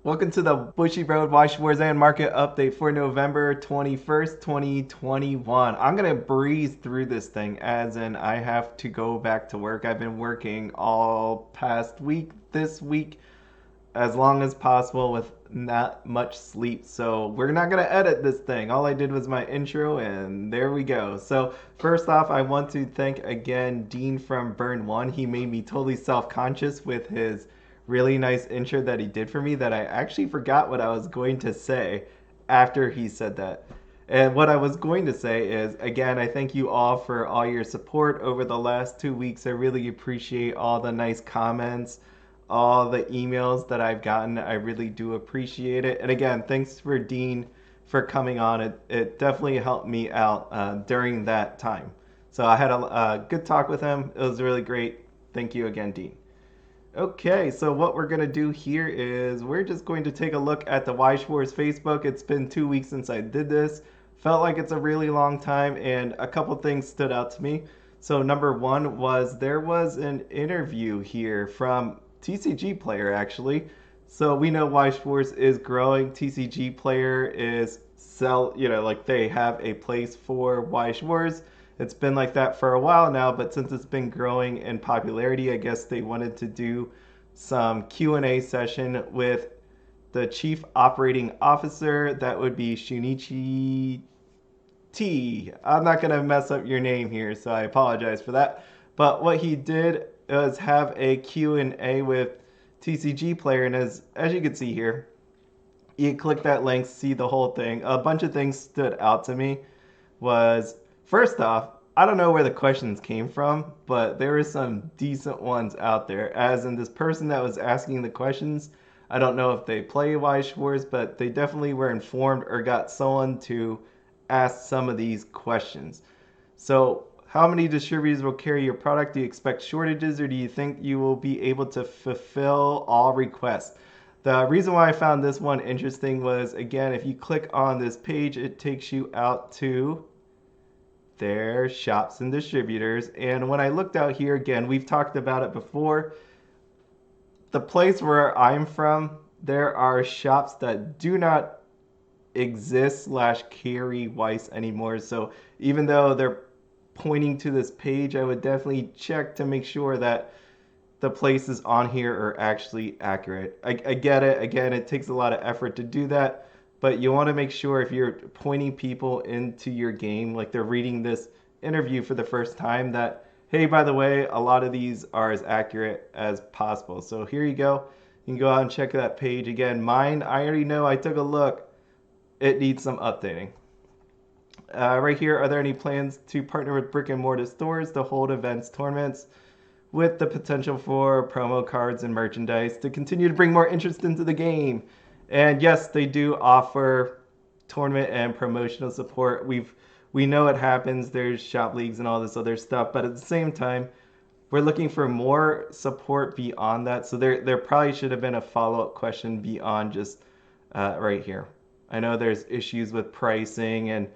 Welcome to the Bushiroad Schwarz market update for November 21st, 2021. I'm going to breeze through this thing as in I have to go back to work. I've been working all past week, this week, as long as possible with not much sleep. So we're not going to edit this thing. All I did was my intro and there we go. So first off, I want to thank again Dean from Burn 1. He made me totally self-conscious with his really nice intro that he did for me that I actually forgot what I was going to say after he said that. And what I was going to say is, again, I thank you all for all your support over the last 2 weeks. I really appreciate all the nice comments, all the emails that I've gotten. I really do appreciate it. And again, thanks for Dean for coming on. It definitely helped me out during that time. So I had a good talk with him. It was really great. Thank you again, Dean. Okay, so what we're going to do here is we're just going to take a look at the Weiss Facebook. It's been 2 weeks since I did this. Felt like it's a really long time, and a couple things stood out to me. So number one was there was an interview here from TCGPLAYER actually. So we know Weiss is growing. TCGPLAYER is like they have a place for Weiss. It's been like that for a while now, but since it's been growing in popularity, I guess they wanted to do some Q&A session with the Chief Operating Officer. That would be Shunichi T. I'm not going to mess up your name here, so I apologize for that. But what he did was have a Q&A with TCGPLAYER, and as you can see here, you click that link, see the whole thing. A bunch of things stood out to me. Was first off, I don't know where the questions came from, but there were some decent ones out there. As in this person that was asking the questions, I don't know if they play Weiss, but they definitely were informed or got someone to ask some of these questions. So, how many distributors will carry your product? Do you expect shortages, or do you think you will be able to fulfill all requests? The reason why I found this one interesting was, again, if you click on this page, it takes you out to their shops and distributors. And when I looked out here, again, we've talked about it before. The place where I'm from, there are shops that do not exist slash carry Weiss anymore. So even though they're pointing to this page, I would definitely check to make sure that the places on here are actually accurate. I get it. Again, it takes a lot of effort to do that, but you want to make sure if you're pointing people into your game, like they're reading this interview for the first time, that, hey, by the way, a lot of these are as accurate as possible. So here you go. You can go out and check that page. Again, mine, I already know. I took a look. It needs some updating. Right here, are there any plans to partner with brick and mortar stores to hold events, tournaments, with the potential for promo cards and merchandise to continue to bring more interest into the game? And yes, they do offer tournament and promotional support. We know it happens. There's shop leagues and all this other stuff, but at the same time, we're looking for more support beyond that. So there probably should have been a follow-up question beyond just right here. I know there's issues with pricing and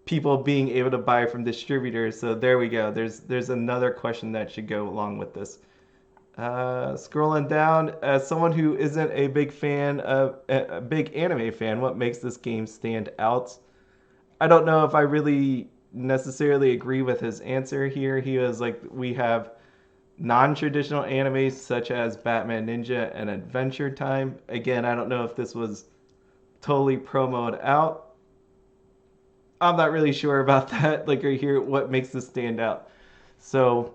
people being able to buy from distributors. So there we go. There's another question that should go along with this. Scrolling down, as someone who isn't a big anime fan, what makes this game stand out? I don't know if I really necessarily agree with his answer here. He was like, we have non-traditional animes such as Batman Ninja and Adventure Time. Again, I don't know if this was totally promoted out. I'm not really sure about that. Like right here, what makes this stand out? So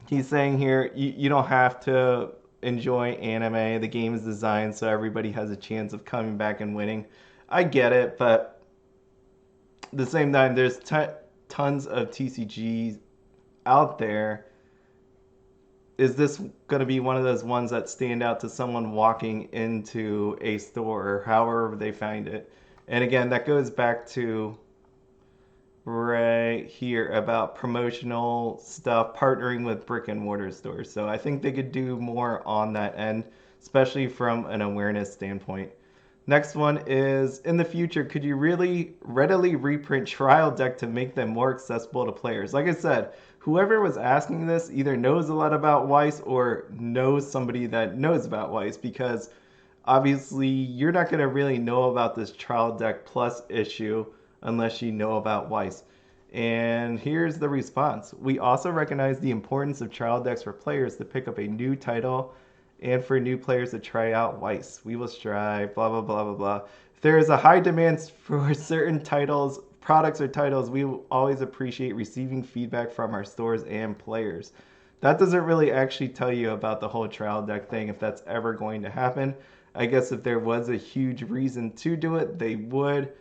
he's saying here, you don't have to enjoy anime. The game is designed so everybody has a chance of coming back and winning. I get it, but at the same time, there's tons of TCGs out there. Is this going to be one of those ones that stand out to someone walking into a store or however they find it? And again, that goes back to right here about promotional stuff, partnering with brick and mortar stores. So I think they could do more on that end, especially from an awareness standpoint. Next one is, in the future, could you really readily reprint trial deck to make them more accessible to players? Like I said, whoever was asking this either knows a lot about Weiss or knows somebody that knows about Weiss, because Obviously, you're not going to really know about this Trial Deck Plus issue unless you know about Weiss. And here's the response. We also recognize the importance of trial decks for players to pick up a new title and for new players to try out Weiss. We will strive, blah, blah, blah, blah, blah. If there is a high demand for certain titles, products, or titles, we will always appreciate receiving feedback from our stores and players. That doesn't really actually tell you about the whole trial deck thing, if that's ever going to happen. I guess if there was a huge reason to do it, they would.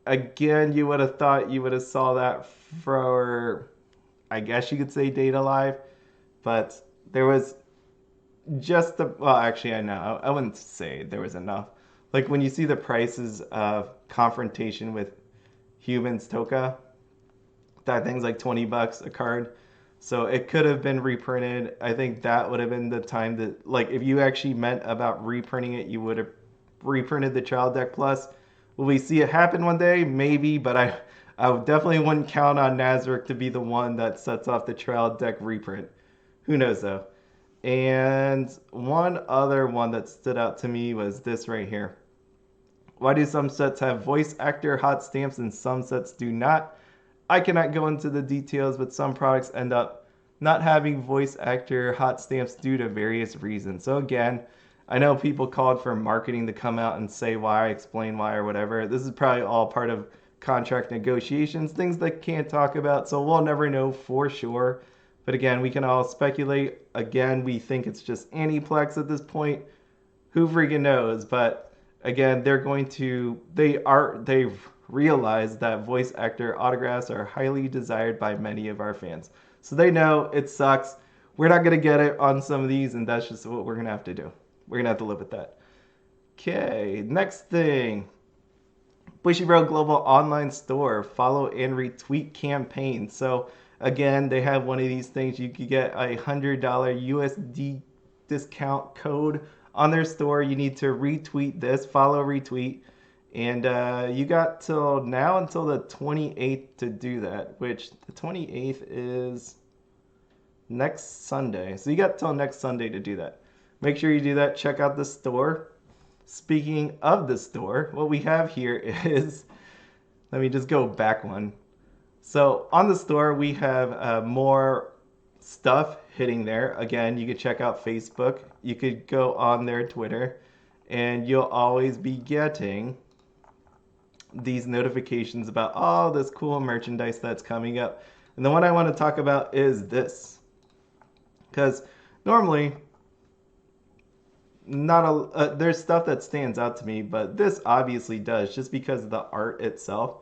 Again, you would have thought you would have saw that for, I guess you could say, Data Live, but there was just the, well, actually, I know, I wouldn't say there was enough. Like when you see the prices of Confrontation with Humans Toka, that thing's like $20 a card. So it could have been reprinted. I think that would have been the time that, like, if you actually meant about reprinting it, you would have reprinted the Trial Deck Plus. Will we see it happen one day? Maybe, but I definitely wouldn't count on Nazarick to be the one that sets off the Trial Deck reprint. Who knows, though? And one other one that stood out to me was this right here. Why do some sets have voice actor hot stamps and some sets do not? I cannot go into the details, but some products end up not having voice actor hot stamps due to various reasons. So again, I know people called for marketing to come out and say why, explain why, or whatever. This is probably all part of contract negotiations, things they can't talk about, so we'll never know for sure. But again, we can all speculate. Again, we think it's just Aniplex at this point. Who freaking knows? But again, they've realized that voice actor autographs are highly desired by many of our fans. So they know it sucks. We're not going to get it on some of these, and that's just what we're going to have to do. We're going to have to live with that. Okay, next thing. Bushiroad Global Online Store, follow and retweet campaign. So again, they have one of these things. You could get a $100 USD discount code on their store. You need to retweet this, follow, retweet. And you got till now until the 28th to do that, which the 28th is next Sunday. So you got till next Sunday to do that. Make sure you do that. Check out the store. Speaking of the store, what we have here is, let me just go back one. So on the store, we have more stuff hitting there. Again, you could check out Facebook. You could go on their Twitter, and you'll always be getting these notifications about all this cool merchandise that's coming up. And the one I want to talk about is this. Because normally, there's stuff that stands out to me, but this obviously does, just because of the art itself.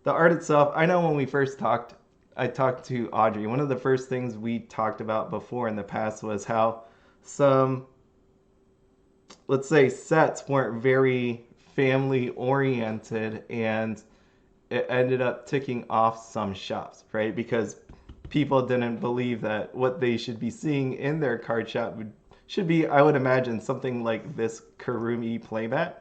The art itself, I know when we first talked, I talked to Audrey. One of the first things we talked about before in the past was how some, let's say, sets weren't very family oriented, and it ended up ticking off some shops, right? Because people didn't believe that what they should be seeing in their card shop should be, I would imagine, something like this Kurumi playmat.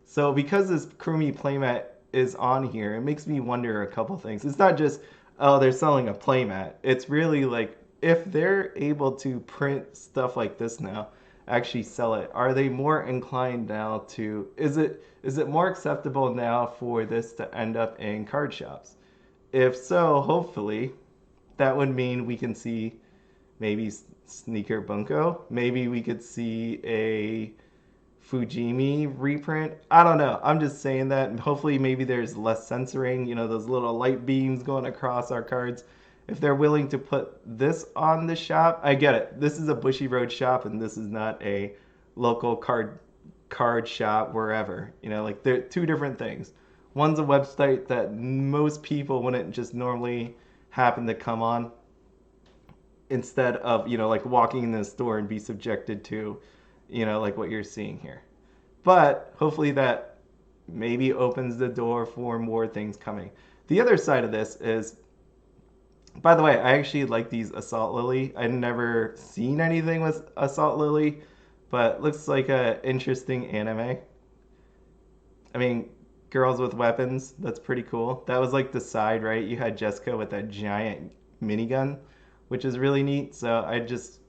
So because this Kurumi playmat is on here, it makes me wonder a couple things. It's not just, oh, they're selling a playmat. It's really like, if they're able to print stuff like this now, actually sell it, are they more inclined now to, is it more acceptable now for this to end up in card shops? If so, hopefully that would mean we can see maybe Sneaker Bunko, maybe we could see a Fujimi reprint. I don't know, I'm just saying that. Hopefully maybe there's less censoring, those little light beams going across our cards. If they're willing to put this on the shop, I get it. This is a Bushiroad shop, and this is not a local card shop wherever. Like, they're two different things. One's a website that most people wouldn't just normally happen to come on, instead of, like walking in the store and be subjected to, like what you're seeing here. But hopefully that maybe opens the door for more things coming. The other side of this is, by the way, I actually like these Assault Lily. I've never seen anything with Assault Lily, but looks like a interesting anime. I mean, girls with weapons, that's pretty cool. That was like the side, right? You had Jessica with that giant minigun, which is really neat. So I just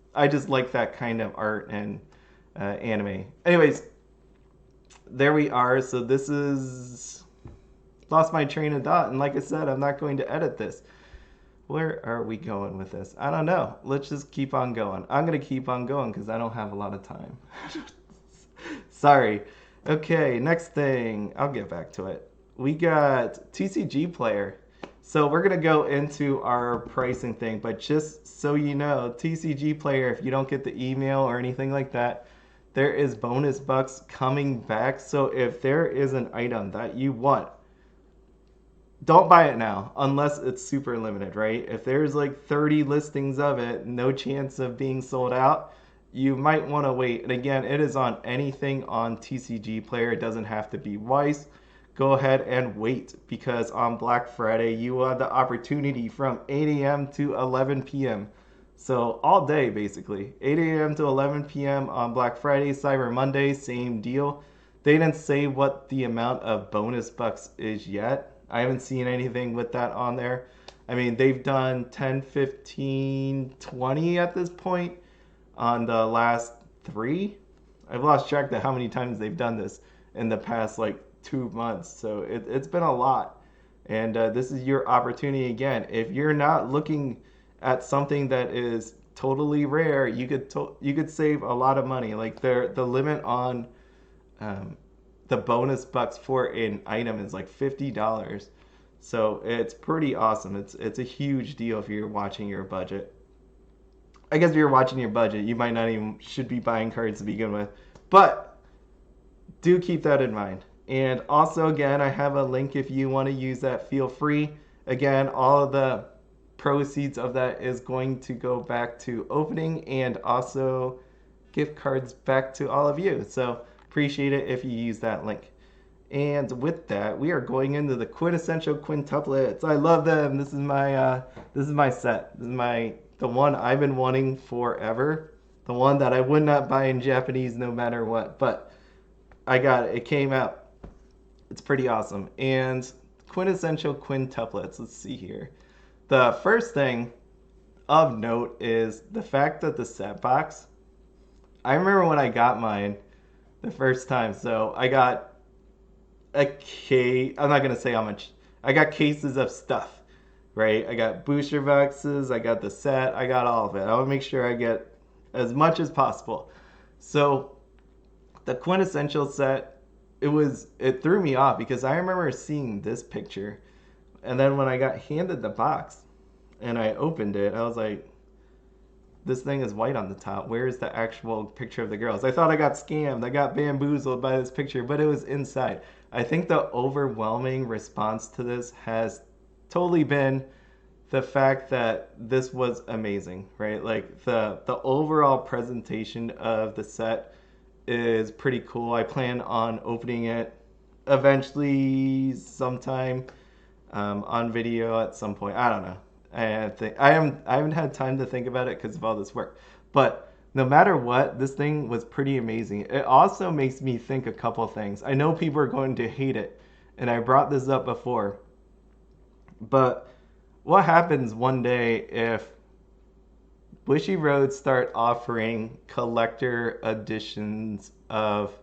like that kind of art and anime. Anyways, there we are. So this is lost my train of thought, and like I said, I'm not going to edit this. Where are we going with this? I don't know. Let's just keep on going. I'm gonna keep on going because I don't have a lot of time. Sorry. Okay, next thing. I'll get back to it. We got TCGPLAYER. So we're gonna go into our pricing thing, but just so you know, TCGPLAYER, if you don't get the email or anything like that, there is bonus bucks coming back. So if there is an item that you want, don't buy it now unless it's super limited, right? If there's like 30 listings of it, no chance of being sold out, you might want to wait. And again, it is on anything on TCGPLAYER. It doesn't have to be Weiss. Go ahead and wait, because on Black Friday, you have the opportunity from 8 a.m. to 11 p.m. So all day, basically. 8 a.m. to 11 p.m. on Black Friday, Cyber Monday, same deal. They didn't say what the amount of bonus bucks is yet. I haven't seen anything with that on there. I mean, they've done 10, 15, 20 at this point on the last 3. I've lost track of how many times they've done this in the past like 2 months. So it's been a lot. And this is your opportunity again. If you're not looking at something that is totally rare, you could save a lot of money. Like the limit on the bonus bucks for an item is like $50. So it's pretty awesome. It's a huge deal if you're watching your budget. I guess if you're watching your budget, you might not even should be buying cards to begin with. But do keep that in mind. And also, again, I have a link if you want to use that. Feel free. Again, all of the proceeds of that is going to go back to opening and also gift cards back to all of you. So appreciate it if you use that link. And with that, we are going into the Quintessential Quintuplets. I love them. This is my set. This is the one I've been wanting forever. The one that I would not buy in Japanese no matter what. But I got it. It came out. It's pretty awesome. And Quintessential Quintuplets. Let's see here. The first thing of note is the fact that the set box. I remember when I got mine the first time. So I got a case. I'm not going to say how much. I got cases of stuff, right? I got booster boxes. I got the set. I got all of it. I want to make sure I get as much as possible. So the Quintessential set, it threw me off because I remember seeing this picture, and then when I got handed the box and I opened it, I was like, this thing is white on the top. Where is the actual picture of the girls? I thought I got scammed. I got bamboozled by this picture, but it was inside. I think the overwhelming response to this has totally been the fact that this was amazing, right? Like the overall presentation of the set is pretty cool. I plan on opening it eventually sometime on video at some point. I don't know. I haven't had time to think about it because of all this work. But no matter what, this thing was pretty amazing. It also makes me think a couple things. I know people are going to hate it, and I brought this up before. But what happens one day if Bushiroad start offering collector editions of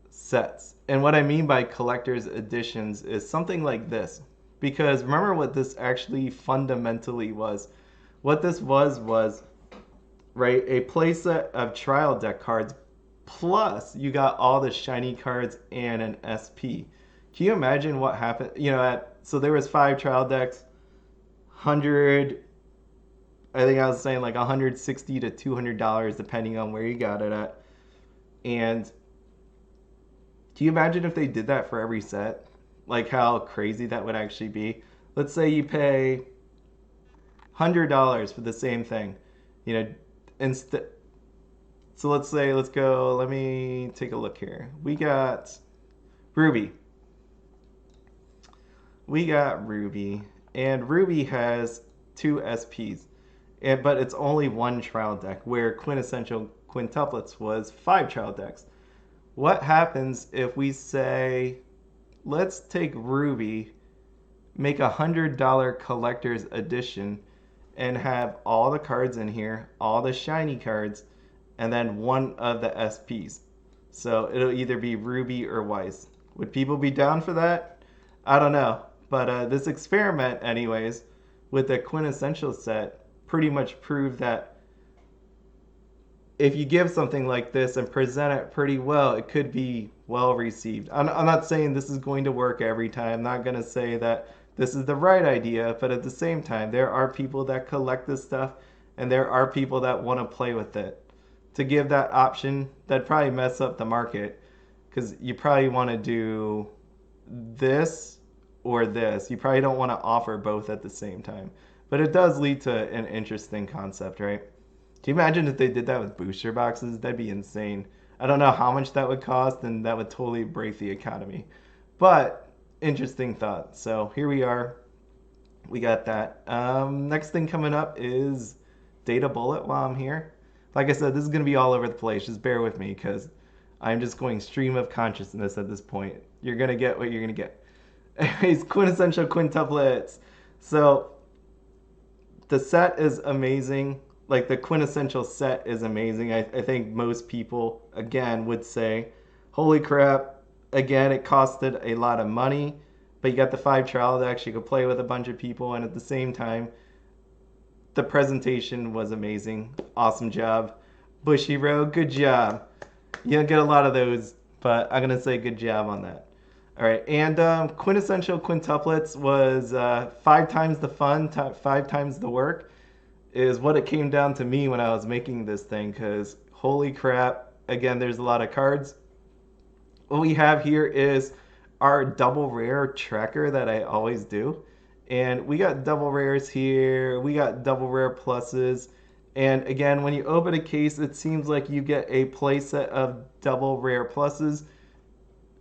sets? And what I mean by collector's editions is something like this. Because remember what this actually fundamentally was. What this was, right, a playset of trial deck cards, plus you got all the shiny cards and an SP. Can you imagine what happened? So there was 5 trial decks, 100, I think I was saying like $160 to $200 depending on where you got it at. And can you imagine if they did that for every set? Like how crazy that would actually be. Let's say you pay $100 for the same thing. So let's go, let me take a look here. We got Ruby. And Ruby has 2 SPs. But it's only 1 trial deck, where Quintessential Quintuplets was 5 trial decks. What happens if we say, let's take Ruby, make a $100 collector's edition, and have all the cards in here, all the shiny cards, and then 1 of the SPs. So it'll either be Ruby or Weiss. Would people be down for that? I don't know. But this experiment, anyways, with the quintessential set, pretty much proved that if you give something like this and present it pretty well, it could be well received. I'm not saying this is going to work every time. I'm not going to say that this is the right idea, but at the same time, there are people that collect this stuff and there are people that want to play with it. To give that option, that'd probably mess up the market because you probably want to do this or this. You probably don't want to offer both at the same time. But it does lead to an interesting concept, right? Can you imagine if they did that with booster boxes? That'd be insane. I don't know how much that would cost, and that would totally break the economy. But interesting thought. So here we are. We got that. Next thing coming up is Data Bullet while I'm here. Like I said, this is going to be all over the place. Just bear with me because I'm just going stream of consciousness at this point. You're going to get what you're going to get. Anyways, Quintessential Quintuplets. So the set is amazing. Like the quintessential set is amazing. I think most people, again, would say, holy crap, again, it costed a lot of money, but you got the 5 trial that actually could play with a bunch of people, and at the same time, the presentation was amazing. Awesome job. Bushiroad, good job. You don't get a lot of those, but I'm going to say good job on that. All right, and Quintessential Quintuplets was 5 times the fun, 5 times the work, is what it came down to me when I was making this thing, because holy crap, again, there's a lot of cards. What we have here is our double rare tracker that I always do. And we got double rares here, we got double rare pluses. And again, when you open a case, it seems like you get a playset of double rare pluses.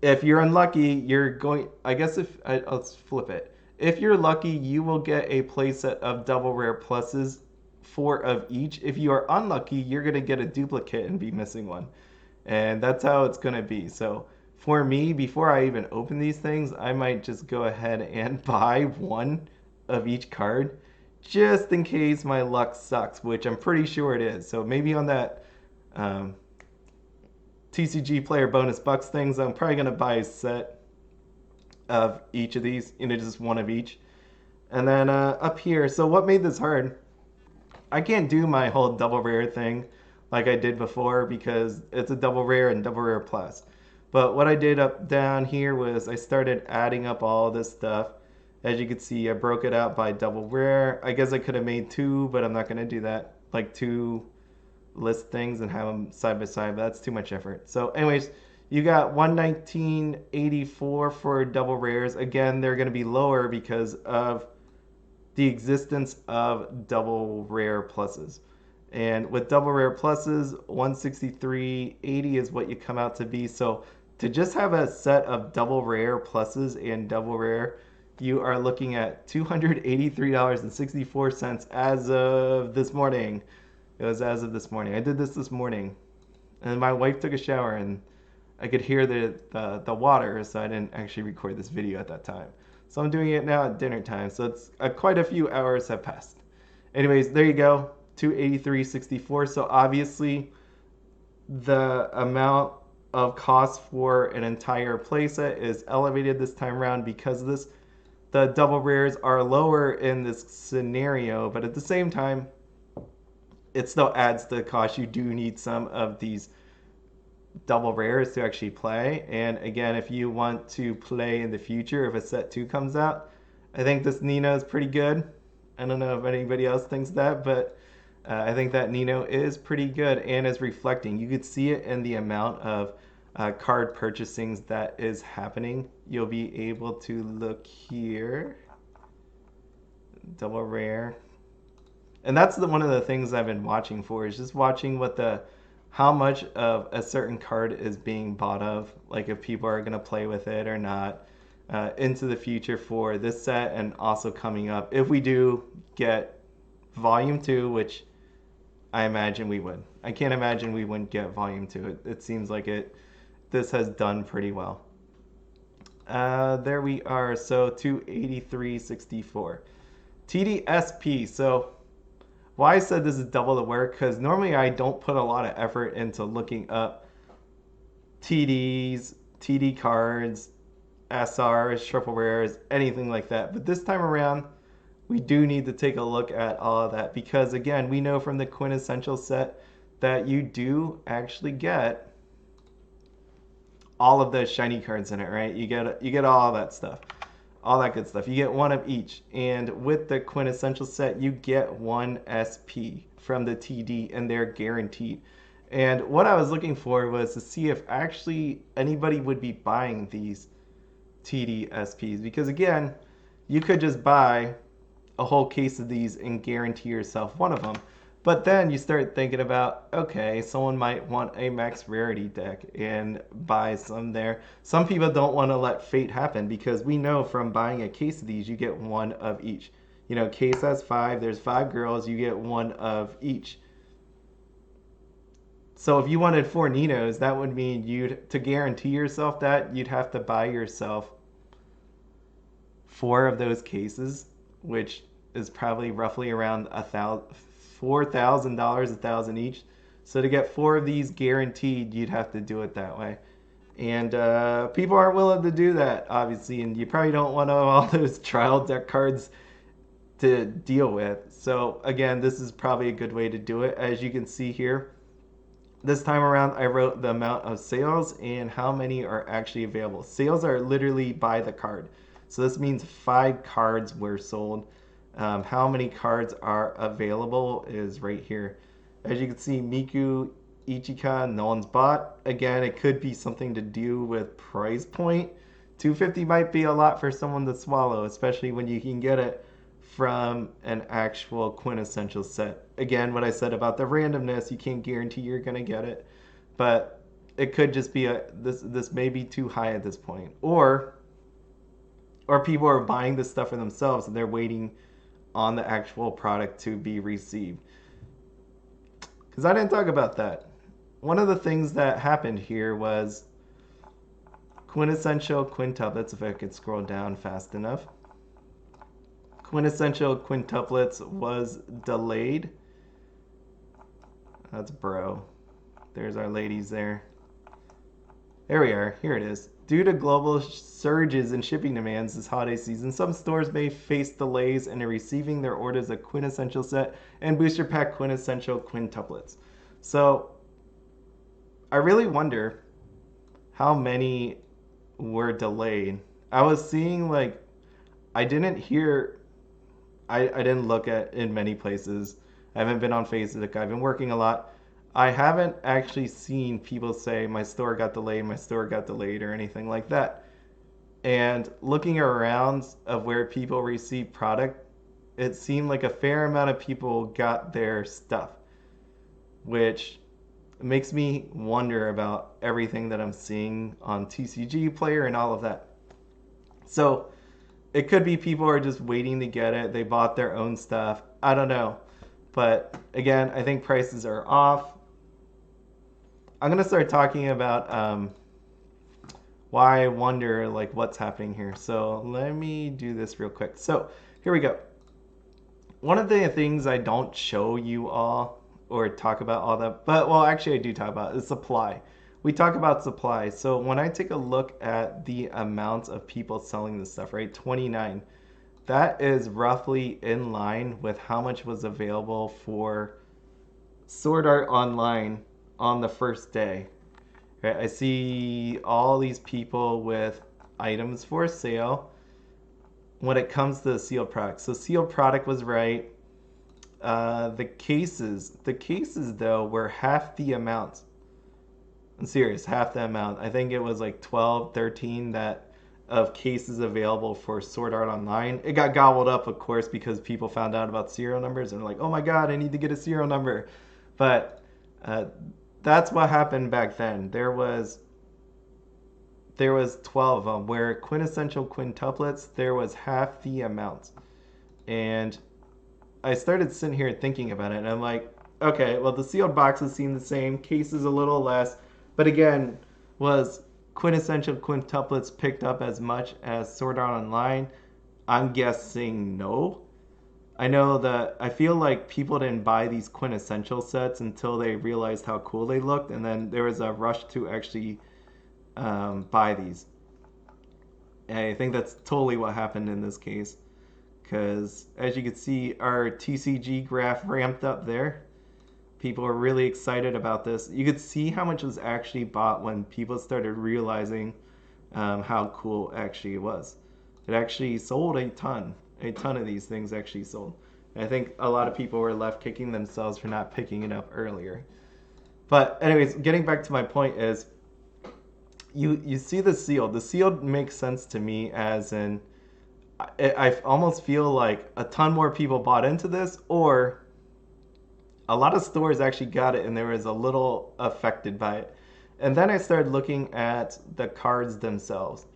If you're unlucky, you're going, I guess let's flip it. If you're lucky, you will get a playset of double rare pluses, 4 of each. If you are unlucky, you're going to get a duplicate and be missing one. And that's how it's going to be. So for me, before I even open these things, I might just go ahead and buy 1 of each card just in case my luck sucks, which I'm pretty sure it is. So maybe on that TCG player bonus bucks things, I'm probably going to buy a set of each of these, just 1 of each. And then up here, so what made this hard? I can't do my whole double rare thing like I did before because it's a double rare and double rare plus. But what I did up down here was I started adding up all this stuff. As you can see, I broke it out by double rare. I guess I could have made 2, but I'm not going to do that. Like 2 list things and have them side by side, but that's too much effort. So anyways, you got 119.84 for double rares. Again, they're going to be lower because of the existence of double rare pluses. And with double rare pluses, 163.80 is what you come out to be. So to just have a set of double rare pluses and double rare, you are looking at $283.64 as of this morning. It was as of this morning. I did this morning. And my wife took a shower and I could hear the water, so I didn't actually record this video at that time. So I'm doing it now at dinner time. So it's quite a few hours have passed. Anyways, there you go. 283.64. So obviously the amount of cost for an entire playset is elevated this time around because of this. The double rares are lower in this scenario, but at the same time, it still adds to the cost. You do need some of these double rares to actually play. And again, if you want to play in the future, if a set 2 comes out, I think this Nino is pretty good. I don't know if anybody else thinks that, but I think that Nino is pretty good and is reflecting. You could see it in the amount of card purchasings that is happening. You'll be able to look here. Double rare. And that's one of the things I've been watching for, is just watching what how much of a certain card is being bought of, like if people are going to play with it or not, into the future for this set, and also coming up if we do get volume 2, which I imagine we would. I can't imagine we wouldn't get volume 2. It seems like this has done pretty well. There we are. So 283.64. TDSP. So why I said this is double the work, because normally I don't put a lot of effort into looking up TDs, TD cards, SRs, triple rares, anything like that. But this time around, we do need to take a look at all of that because, again, we know from the Quintessential set that you do actually get all of those shiny cards in it, right? You get all that stuff, all that good stuff. You get one of each, and with the Quintessential set, you get one SP from the TD, and they're guaranteed. And what I was looking for was to see if actually anybody would be buying these TD SPs, because again, you could just buy a whole case of these and guarantee yourself one of them. But then you start thinking about, okay, someone might want a max rarity deck and buy some there. Some people don't want to let fate happen because we know from buying a case of these, you get one of each. You know, case has 5, there's 5 girls, you get one of each. So if you wanted 4 Ninos, that would mean to guarantee yourself that, you'd have to buy yourself 4 of those cases, which is probably roughly around $4,000, $1,000 each. So to get 4 of these guaranteed, you'd have to do it that way. And people aren't willing to do that, obviously, and you probably don't want all those trial deck cards to deal with. So again, this is probably a good way to do it. As you can see here, this time around, I wrote the amount of sales and how many are actually available. Sales are literally by the card. So this means 5 cards were sold. How many cards are available is right here. As you can see, Miku, Ichika, no one's bought. Again, it could be something to do with price point. 250 might be a lot for someone to swallow, especially when you can get it from an actual Quintessential set. Again, what I said about the randomness, you can't guarantee you're going to get it, but it could just be this may be too high at this point. Or people are buying this stuff for themselves and they're waiting on the actual product to be received. Because I didn't talk about that. One of the things that happened here was Quintessential Quintuplets, if I could scroll down fast enough. Quintessential Quintuplets was delayed. That's bro. There's our ladies there. There we are. Here it is. Due to global surges in shipping demands this holiday season, some stores may face delays in receiving their orders of Quintessential set and Booster Pack Quintessential Quintuplets. So, I really wonder how many were delayed. I was seeing I didn't look at in many places. I haven't been on Facebook. I've been working a lot. I haven't actually seen people say my store got delayed or anything like that. And looking around of where people receive product, it seemed like a fair amount of people got their stuff, which makes me wonder about everything that I'm seeing on TCGPLAYER and all of that. So it could be people are just waiting to get it. They bought their own stuff. I don't know. But again, I think prices are off. I'm going to start talking about why I wonder what's happening here. So let me do this real quick. So here we go. One of the things I don't show you all or talk about all that, but well, actually I do talk about is supply. We talk about supply. So when I take a look at the amount of people selling this stuff, right, 29, that is roughly in line with how much was available for Sword Art Online on the first day. Right, I see all these people with items for sale when it comes to the sealed product. So sealed product was right. The cases though were half the amount. I'm serious, half the amount. I think it was 12, 13 of cases available for Sword Art Online. It got gobbled up, of course, because people found out about serial numbers and were like, oh my god, I need to get a serial number. But that's what happened back then. There was 12 of them, where Quintessential Quintuplets, there was half the amount. And I started sitting here thinking about it, and I'm like, okay, well, the sealed boxes seem the same, cases a little less, but again, was Quintessential Quintuplets picked up as much as Sword Art Online? I'm guessing no. I feel like people didn't buy these Quintessential sets until they realized how cool they looked, and then there was a rush to actually buy these. And I think that's totally what happened in this case. Because as you can see, our TCG graph ramped up there. People are really excited about this. You could see how much was actually bought when people started realizing how cool actually it was. It actually sold a ton. A ton of these things actually sold. And I think a lot of people were left kicking themselves for not picking it up earlier. But anyways, getting back to my point is, you see the seal. The seal makes sense to me as in, I almost feel like a ton more people bought into this, or a lot of stores actually got it and they was a little affected by it. And then I started looking at the cards themselves.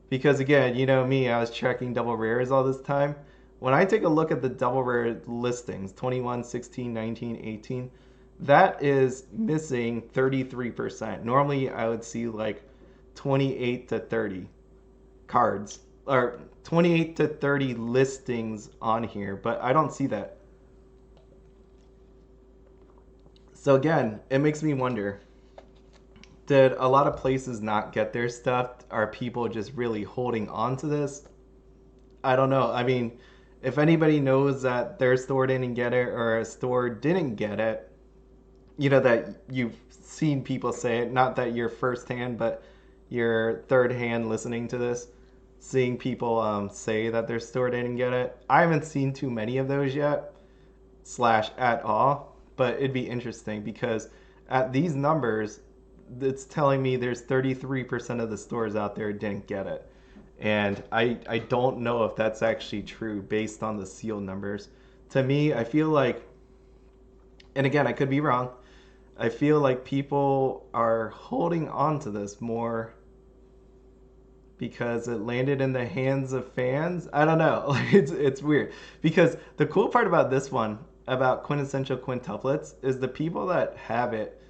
Because again, you know me, I was tracking double rares all this time. When I take a look at the double rare listings, 21, 16, 19, 18, that is missing 33%. Normally I would see like 28 to 30 cards, or 28 to 30 listings on here, but I don't see that. So again, it makes me wonder, did a lot of places not get their stuff? Are people just really holding on to this? I don't know. I mean, if anybody knows that their store didn't get it or a store didn't get it, you know, that you've seen people say it, not that you're firsthand, but you're third hand listening to this, seeing people say that their store didn't get it. I haven't seen too many of those yet, slash at all, but it'd be interesting because at these numbers, it's telling me there's 33% of the stores out there didn't get it. And I don't know if that's actually true based on the seal numbers. To me, I feel like, and again, I could be wrong, I feel like people are holding on to this more because it landed in the hands of fans. I don't know. It's weird. Because the cool part about this one, about Quintessential Quintuplets, is the people that have it.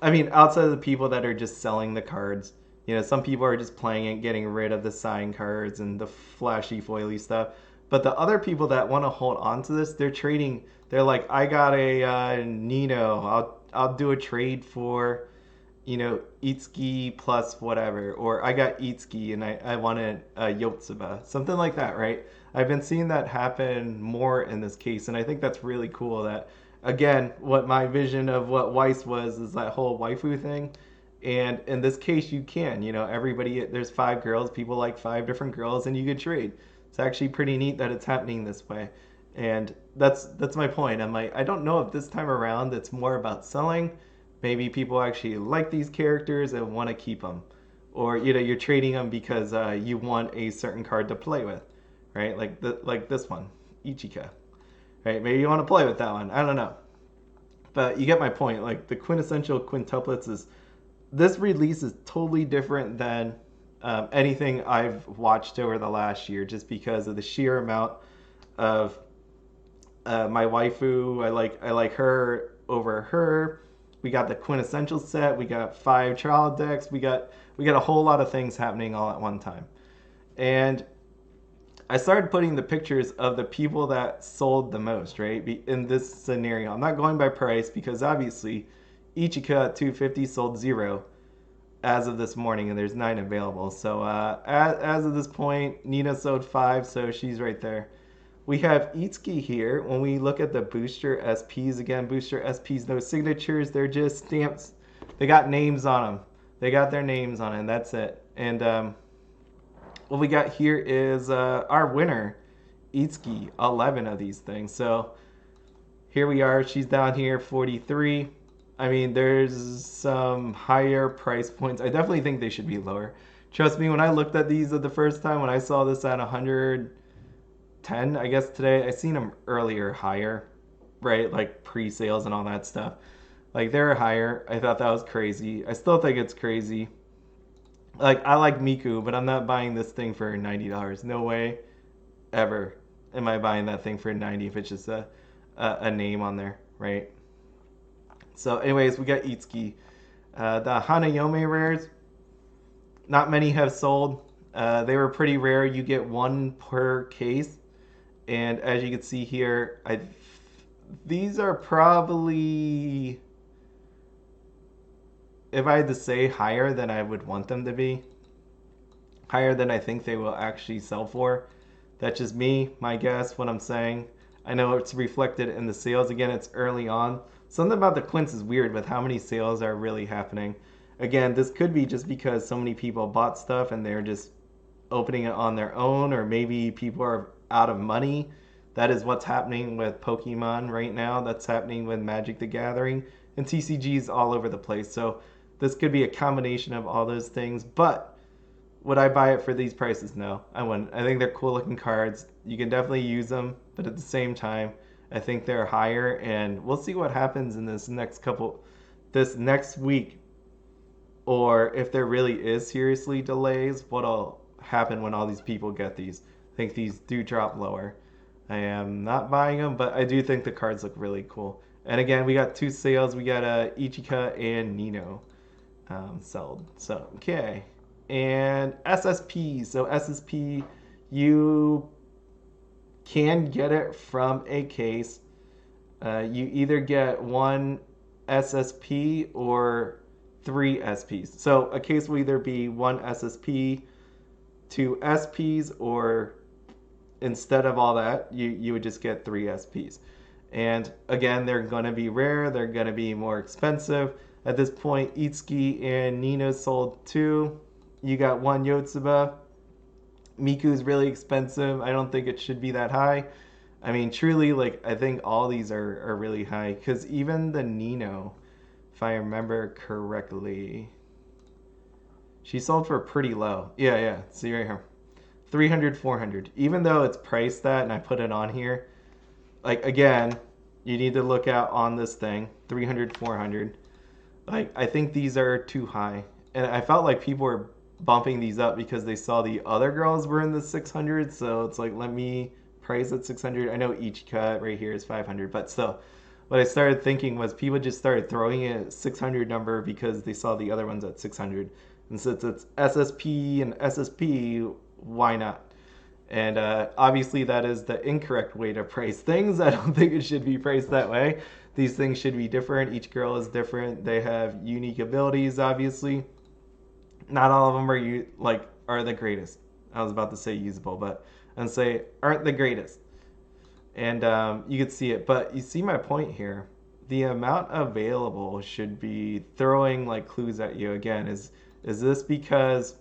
I mean, outside of the people that are just selling the cards, you know, some people are just playing it, getting rid of the sign cards and the flashy foily stuff. But the other people that want to hold on to this, they're trading. They're like, I got a Nino. I'll do a trade for, you know, Itsuki plus whatever. Or I got Itsuki and I wanted a Yotsuba. Something like that, right? I've been seeing that happen more in this case. And I think that's really cool that, again, what my vision of what Weiss was is that whole waifu thing. And in this case, you can, you know, everybody, there's 5 girls, people like 5 different girls, and you could trade. It's actually pretty neat that it's happening this way. And that's my point. I'm like, I don't know if this time around it's more about selling. Maybe people actually like these characters and want to keep them. Or, you know, you're trading them because you want a certain card to play with, right? Like this one, Ichika. Right? Maybe you want to play with that one. I don't know. But you get my point. Like, the Quintessential Quintuplets is, this release is totally different than anything I've watched over the last year, just because of the sheer amount of my waifu. I like her over her. We got the quintessential set. We got 5 trial decks. We got a whole lot of things happening all at one time. And I started putting the pictures of the people that sold the most, right? In this scenario, I'm not going by price because obviously Ichika at 250 sold 0 as of this morning, and there's 9 available. So as of this point, Nina sold 5, so she's right there. We have Itsuki here. When we look at the booster SPs, again, booster SPs, no signatures, they're just stamps. They got names on them. They got their names on it, and that's it. And what we got here is our winner, Itsuki, 11 of these things. So here we are. She's down here, 43. I mean, there's some higher price points. I definitely think they should be lower. Trust me, when I looked at these the first time, when I saw this at 110, I guess today, I seen them earlier higher, right? Like pre-sales and all that stuff. Like, they're higher. I thought that was crazy. I still think it's crazy. Like, I like Miku, but I'm not buying this thing for $90. No way, ever, am I buying that thing for 90 if it's just a name on there, right? So, anyways, we got Itsuki. The Hanayome rares, not many have sold. They were pretty rare. You get 1 per case, and as you can see here, these are probably if I had to say higher than I would want them to be, higher than I think they will actually sell for. That's just me, my guess, what I'm saying. I know it's reflected in the sales. Again, it's early on. Something about the Quints is weird with how many sales are really happening. Again, this could be just because so many people bought stuff and they're just opening it on their own, or maybe people are out of money. That is what's happening with Pokemon right now. That's happening with Magic the Gathering and TCGs all over the place. So this could be a combination of all those things. But would I buy it for these prices? No, I wouldn't. I think they're cool looking cards. You can definitely use them, but at the same time, I think they're higher, and we'll see what happens in this next week, or if there really is seriously delays, what'll happen when all these people get these. I think these do drop lower. I am not buying them, but I do think the cards look really cool. And again, we got two sales. We got Ichika and Nino sold. So, okay. And SSP. So SSP, you can get it from a case. You either get one SSP or three SPs. So a case will either be one SSP, two SPs, or instead of all that, you would just get three SPs. And again, they're going to be rare. They're going to be more expensive. At this point, Itsuki and Nino sold two. You got one Yotsuba. Miku's really expensive. I don't think it should be that high. I mean, truly, like, I think all these are really high. Because even the Nino, if I remember correctly, she sold for pretty low. Yeah. See right here. 300, 400. Even though it's priced that and I put it on here, like, again, you need to look out on this thing. 300, 400. Like, I think these are too high. And I felt like people were bumping these up because they saw the other girls were in the 600, so it's like, let me price at 600. I know each cut right here is 500, but still, what I started thinking was people just started throwing it at 600 number because they saw the other ones at 600. And since it's SSP and SSP, why not? And obviously that is the incorrect way to price things. I don't think it should be priced that way. These things should be different. Each girl is different. They have unique abilities, obviously. Not all of them are the greatest. I was about to say usable, but and say aren't the greatest. And you could see it, but you see my point here. The amount available should be throwing like clues at you. Again, is this because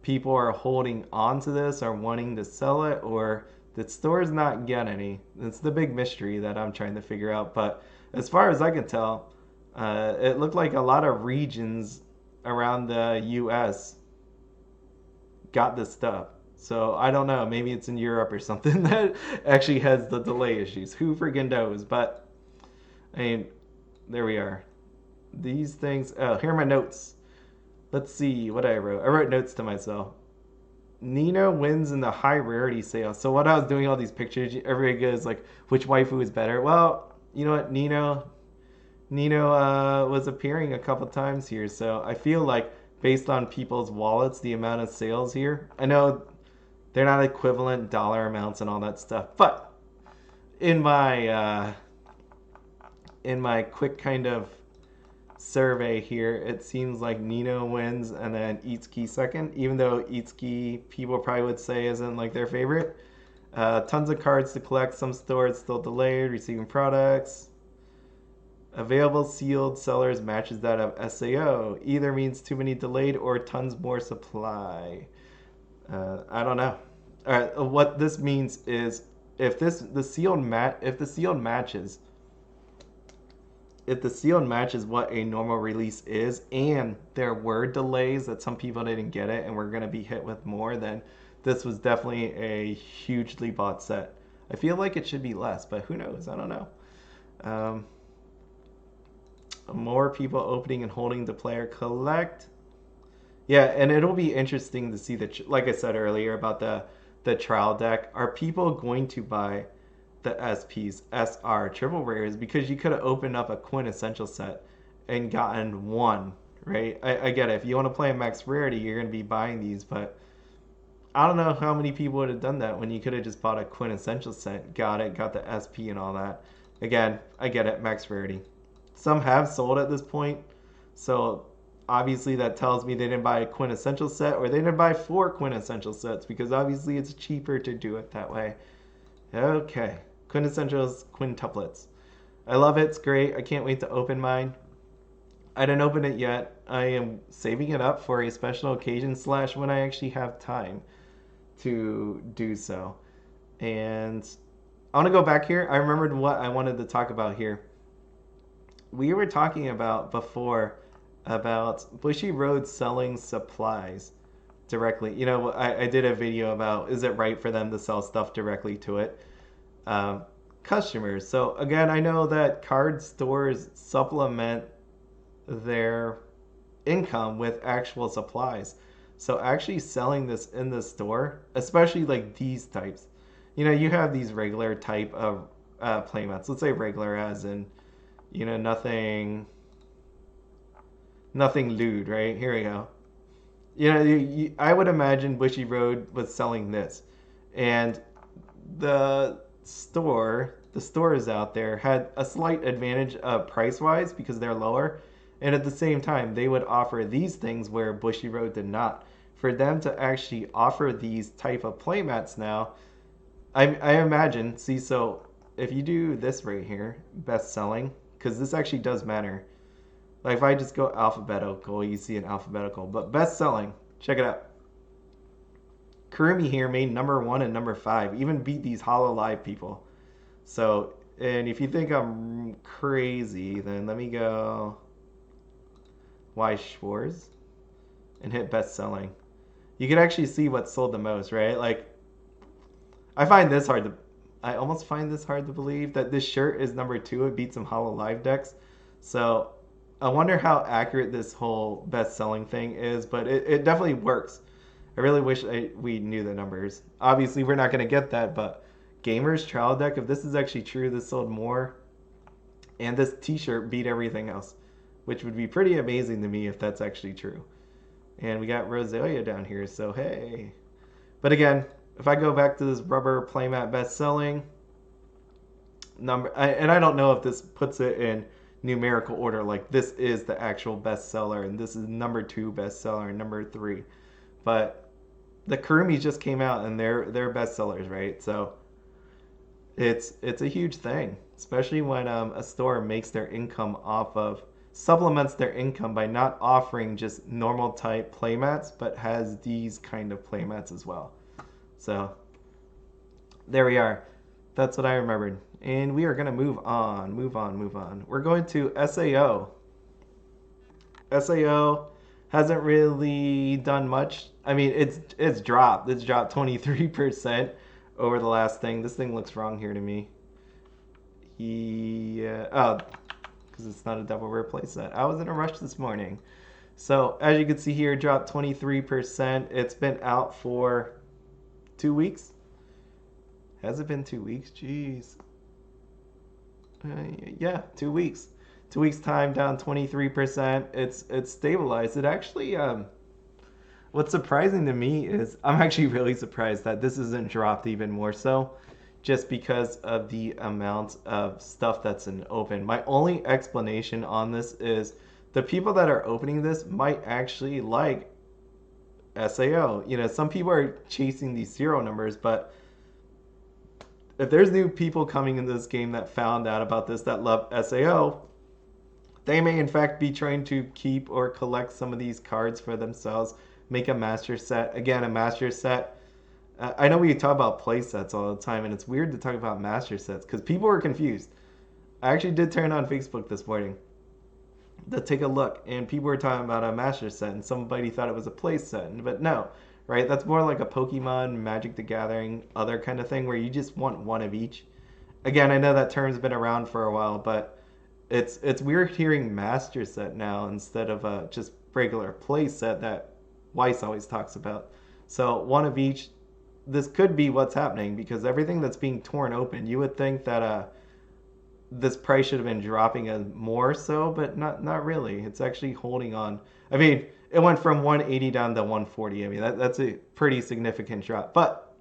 people are holding on to this or wanting to sell it, or did stores not get any? It's the big mystery that I'm trying to figure out. But as far as I can tell, it looked like a lot of regions around the US got this stuff. So I don't know, maybe it's in Europe or something that actually has the delay issues. Who friggin' knows? But I mean, there we are. These things, oh, here are my notes. Let's see what I wrote. I wrote notes to myself. Nino wins in the high rarity sale. So what I was doing all these pictures, everybody goes like, which waifu is better? Well, you know what, Nino was appearing a couple times here, so I feel like based on people's wallets, the amount of sales here, I know they're not equivalent dollar amounts and all that stuff, but in my quick kind of survey here, it seems like Nino wins and then Itsuki second, even though Itsuki people probably would say isn't like their favorite. Tons of cards to collect, some stores still delayed, receiving products. Available sealed sellers matches that of SAO. Either means too many delayed or tons more supply. I don't know. All right, what this means is if the sealed matches what a normal release is, and there were delays that some people didn't get it and we're gonna be hit with more, then this was definitely a hugely bought set. I feel like it should be less, but who knows? I don't know. More people opening and holding the player collect. Yeah, and it'll be interesting to see like I said earlier about the trial deck. Are people going to buy the SPs, SR, triple rares? Because you could have opened up a quintessential set and gotten one, right? I get it. If you want to play a max rarity, you're going to be buying these, but I don't know how many people would have done that when you could have just bought a quintessential set, got the SP and all that. Again, I get it, max rarity. Some have sold at this point, so obviously that tells me they didn't buy a quintessential set or they didn't buy 4 quintessential sets because obviously it's cheaper to do it that way. Okay, Quintessential's Quintuplets. I love it. It's great. I can't wait to open mine. I didn't open it yet. I am saving it up for a special occasion / when I actually have time to do so. And I want to go back here. I remembered what I wanted to talk about here. We were talking about before about Bushiroad selling supplies directly. You know, I did a video about is it right for them to sell stuff directly to it customers. So again, I know that card stores supplement their income with actual supplies. So actually selling this in the store, especially like these types, you know, you have these regular type of playmats. Let's say regular as in, you know, nothing lewd, right? Here we go. You know, I would imagine Bushiroad was selling this, and the stores out there had a slight advantage price wise because they're lower, and at the same time they would offer these things where Bushiroad did not. For them to actually offer these type of playmats now, I imagine. See, so if you do this right here, best selling, because this actually does matter. Like if I just go alphabetical, you see an alphabetical, but best selling. Check it out. Kurumi here made #1 and #5, even beat these Hollow Live people. So, and if you think I'm crazy, then let me go Weiss Schwarz and hit best selling. You can actually see what sold the most, right? Like, I almost find this hard to believe that this shirt is #2. It beat some Hollow Live decks. So, I wonder how accurate this whole best selling thing is, but it definitely works. I really wish we knew the numbers. Obviously, we're not going to get that, but Gamer's Trial Deck, if this is actually true, this sold more. And this t-shirt beat everything else, which would be pretty amazing to me if that's actually true. And we got Rosalia down here, so hey. But again, if I go back to this rubber playmat best selling number, and I don't know if this puts it in numerical order, like this is the actual bestseller and this is #2 bestseller and #3, but the Kurumis just came out and they're bestsellers, right? So it's a huge thing, especially when a store makes their income off of supplements their income by not offering just normal type playmats but has these kind of playmats as well. So there we are. That's what I remembered. And we are going to move on. We're going to SAO. SAO hasn't really done much. I mean, it's dropped. It's dropped 23% over the last thing. This thing looks wrong here to me. Oh, because it's not a double rare play set. I was in a rush this morning. So as you can see here, dropped 23%. It's been out for 2 weeks. Has it been 2 weeks? Jeez. Yeah, 2 weeks. 2 weeks time, down 23%. It's stabilized. It actually, what's surprising to me is I'm actually really surprised that this isn't dropped even more so, just because of the amount of stuff that's in open. My only explanation on this is the people that are opening this might actually like SAO. You know, some people are chasing these zero numbers, but if there's new people coming into this game that found out about this that love SAO, they may in fact be trying to keep or collect some of these cards for themselves, make a master set. Again, a master set. I know we talk about play sets all the time, and it's weird to talk about master sets because people were confused. I actually did turn on Facebook this morning to take a look, and people were talking about a master set, and somebody thought it was a play set, but no. Right, that's more like a Pokemon, Magic the Gathering, other kind of thing where you just want one of each. Again, I know that term's been around for a while, but it's weird hearing Master Set now instead of just regular play set that Weiss always talks about. So one of each. This could be what's happening because everything that's being torn open, you would think that this price should have been dropping more so, but not really. It's actually holding on. I mean, it went from 180 down to 140. I mean, that's a pretty significant drop. But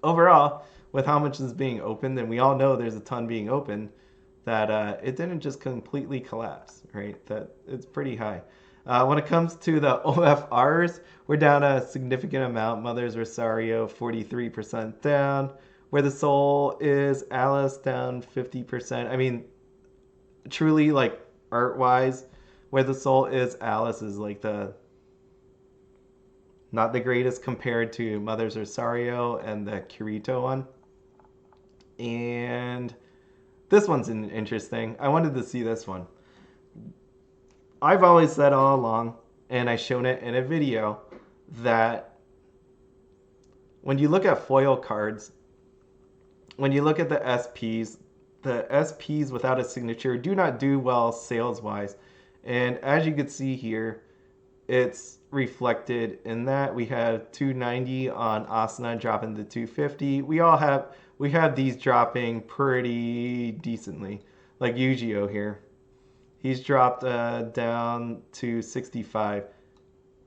overall, with how much is being opened, and we all know there's a ton being opened, that it didn't just completely collapse, right? That it's pretty high. When it comes to the OFRs, we're down a significant amount. Mother's Rosario, 43% down. Where the Soul is Alice, down 50%. I mean, truly, like, art-wise, Where the Soul is Alice is like the not the greatest compared to Mother's Rosario and the Kirito one. And this one's interesting. I wanted to see this one. I've always said all along, and I shown it in a video, that when you look at foil cards, when you look at the SPs without a signature do not do well sales-wise. And as you can see here, it's reflected in that we have 290 on Asuna dropping to 250. We have these dropping pretty decently, like Yu-Gi-Oh here. He's dropped down to 65.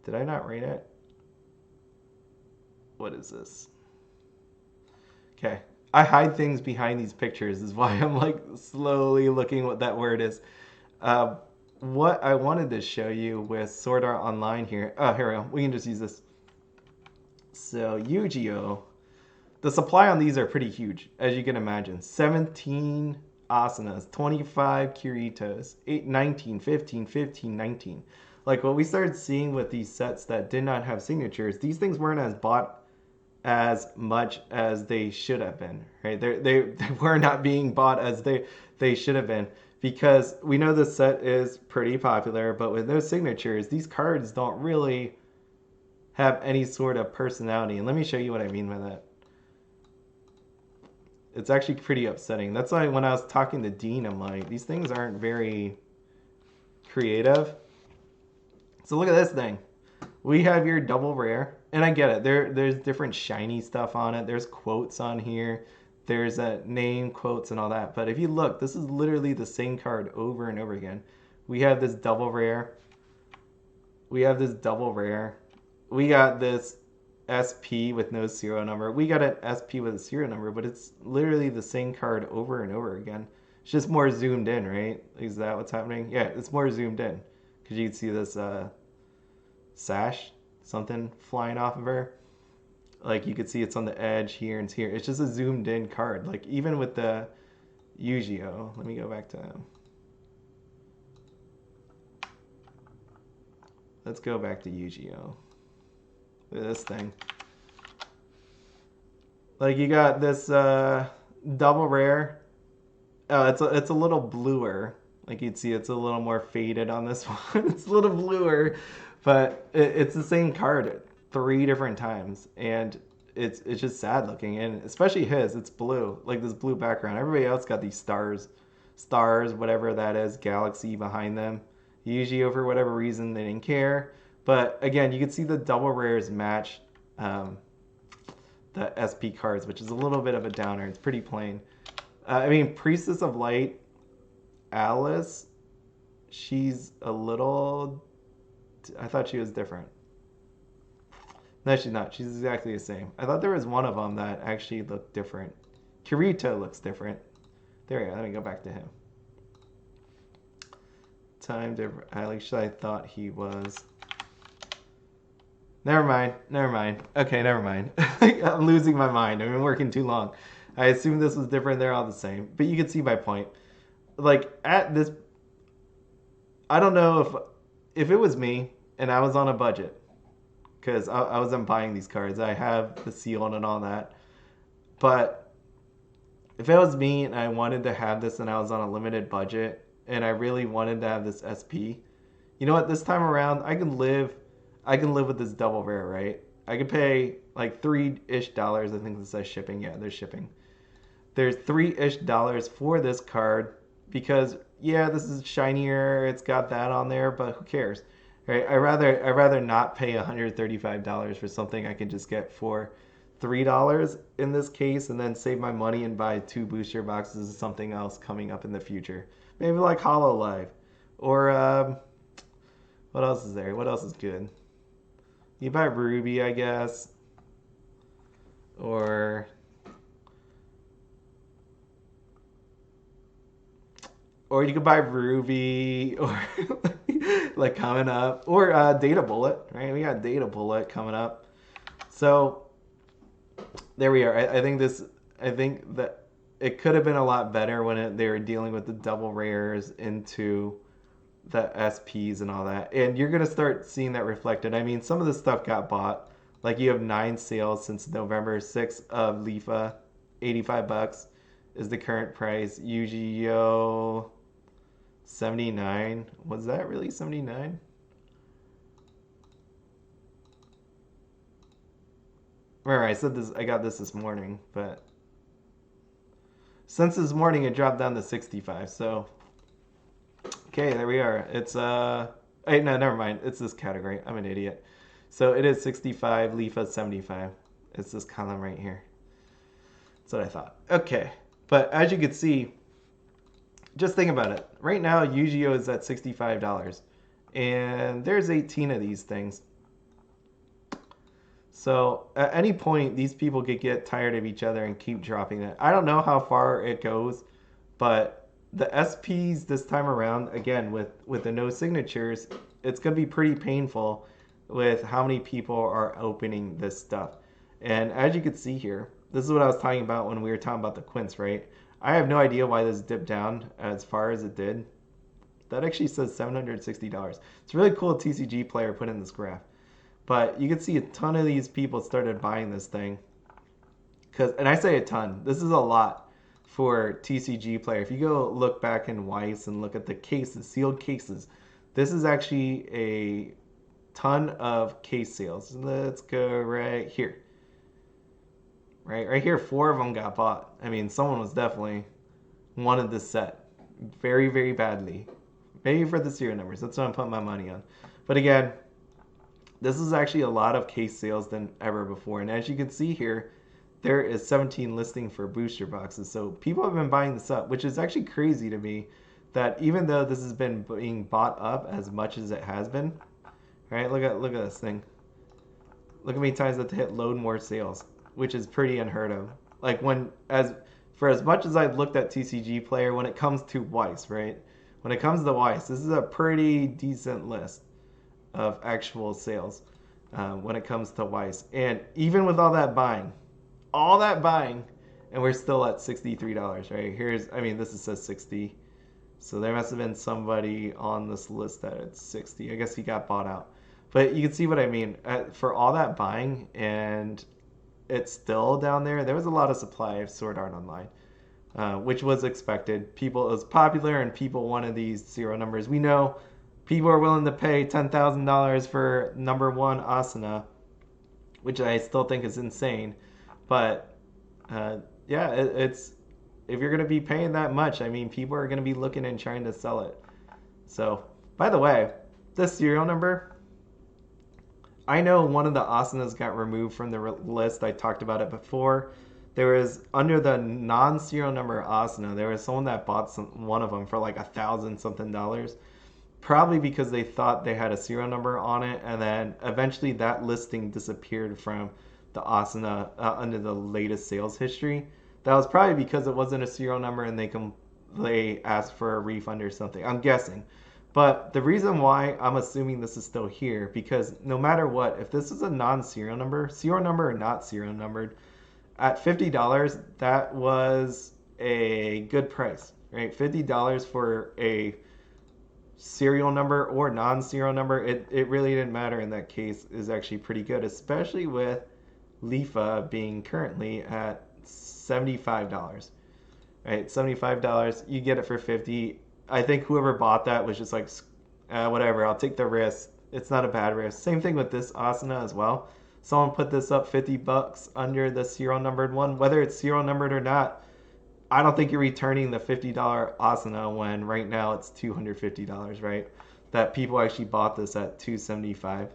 Did I not rate it? What is this? Okay. I hide things behind these pictures is why I'm like slowly looking what that word is. What I wanted to show you with Sword Art Online here. Oh, here we go. We can just use this. So Yu-Gi-Oh! The supply on these are pretty huge, as you can imagine. 17 Asunas, 25 Kiritos, 8, 19, 15, 15, 19. Like what we started seeing with these sets that did not have signatures, these things weren't as bought as much as they should have been, right? They were not being bought as they should have been, because we know this set is pretty popular, but with no signatures, these cards don't really have any sort of personality. And let me show you what I mean by that. It's actually pretty upsetting. That's why when I was talking to Dean, I'm like, these things aren't very creative. So look at this thing. We have your double rare, and I get it. There's different shiny stuff on it. There's quotes on here. There's a name, quotes, and all that. But if you look, this is literally the same card over and over again. We have this double rare. We have this double rare. We got this SP with no serial number. We got an SP with a serial number, but it's literally the same card over and over again. It's just more zoomed in, right? Is that what's happening? Yeah, it's more zoomed in. Because you can see this sash, something flying off of her. Like you could see it's on the edge here and here. It's just a zoomed in card. Like even with the Yu-Gi-Oh! Let me go back to Let's go back to Yu-Gi-Oh! Look at this thing. Like you got this double rare. Oh, it's a little bluer. Like you'd see, it's a little more faded on this one. It's a little bluer, but it's the same card 3 different times, and it's just sad looking. And especially his, it's blue, like this blue background. Everybody else got these stars, whatever that is, galaxy behind them. Usually, for whatever reason, they didn't care. But again, you can see the double rares match the SP cards, which is a little bit of a downer. It's pretty plain. I mean, Priestess of Light, Alice, she's a little... I thought she was different. No, she's not. She's exactly the same. I thought there was one of them that actually looked different. Kirito looks different. There we go. Let me go back to him. Time different. At least I thought he was... Never mind. Okay, never mind. I'm losing my mind. I've been working too long. I assume this was different. They're all the same. But you can see my point. Like, at this... I don't know if it was me and I was on a budget, because I wasn't buying these cards. I have the seal and all that. But if it was me and I wanted to have this and I was on a limited budget and I really wanted to have this SP, you know what? This time around, I can live with this double rare, right? I could pay like $3-ish. I think this says shipping. Yeah, there's shipping. There's $3-ish for this card because, yeah, this is shinier. It's got that on there, but who cares? Right? I'd rather not pay $135 for something I can just get for $3 in this case, and then save my money and buy 2 booster boxes of something else coming up in the future. Maybe like HoloLive, or what else is there? What else is good? You buy Ruby, I guess, or Or you could buy Ruby, or like coming up, or Data Bullet, right? We got Data Bullet coming up. So there we are. I think that it could have been a lot better when they were dealing with the double rares into the SPs and all that. And you're gonna start seeing that reflected. I mean, some of the stuff got bought. Like you have 9 sales since November 6th of Lifa, $85 is the current price. Yu-Gi-Oh 79. Was that really 79? Remember, I said this. I got this morning, but since this morning it dropped down to 65. So okay, there we are. It's hey, no, never mind. It's this category. I'm an idiot. So it is 65. Lifa 75. It's this column right here. That's what I thought. Okay, but as you can see, just think about it. Right now, Yu-Gi-Oh is at $65, and there's 18 of these things. So at any point, these people could get tired of each other and keep dropping it. I don't know how far it goes, but the SPs this time around, again, with the no signatures, it's going to be pretty painful with how many people are opening this stuff. And as you can see here, this is what I was talking about when we were talking about the Quints, right? I have no idea why this dipped down as far as it did. That actually says $760. It's really cool TCG player put in this graph. But you can see a ton of these people started buying this thing. And I say a ton. This is a lot for TCG player. If you go look back in Weiss and look at the cases, sealed cases, this is actually a ton of case sales. Let's go right here. Right here, 4 of them got bought. I mean, someone was definitely wanted this set very, very badly. Maybe for the serial numbers. That's what I'm putting my money on. But again, this is actually a lot of case sales than ever before. And as you can see here, there is 17 listing for booster boxes. So people have been buying this up, which is actually crazy to me that even though this has been being bought up as much as it has been, right? Look at this thing. Look how many times that hit load more sales, which is pretty unheard of. Like as much as I've looked at TCG player, when it comes to Weiss, right? When it comes to Weiss, this is a pretty decent list of actual sales when it comes to Weiss. And even with all that buying, and we're still at $63, right? I mean, this says 60. So there must have been somebody on this list that it's 60. I guess he got bought out. But you can see what I mean. For all that buying and it's still down there, there was a lot of supply of Sword Art Online, which was expected. It was popular and people wanted these zero numbers. We know people are willing to pay $10,000 for number 1 Asuna, which I still think is insane. But yeah, it's if you're going to be paying that much, I mean, people are going to be looking and trying to sell it. So, by the way, this serial number, I know one of the Asunas got removed from the list. I talked about it before. There was, under the non-serial number Asuna, there was someone that bought one of them for like $1,000 something dollars. Probably because they thought they had a serial number on it, and then eventually that listing disappeared from the Asuna under the latest sales history. That was probably because it wasn't a serial number and they asked for a refund or something. I'm guessing. But the reason why I'm assuming this is still here, because no matter what, if this is a non-serial number, serial number or not serial numbered, at $50, that was a good price, right? $50 for a serial number or non-serial number, it really didn't matter in that case, is actually pretty good, especially with Lifa being currently at $75. Right, $75, you get it for 50. I think whoever bought that was just like, whatever, I'll take the risk. It's not a bad risk. Same thing with this Asuna as well. Someone put this up $50 under the serial numbered one. Whether it's serial numbered or not, I don't think you're returning the $50 Asuna when right now it's $250, right? That people actually bought this at $275.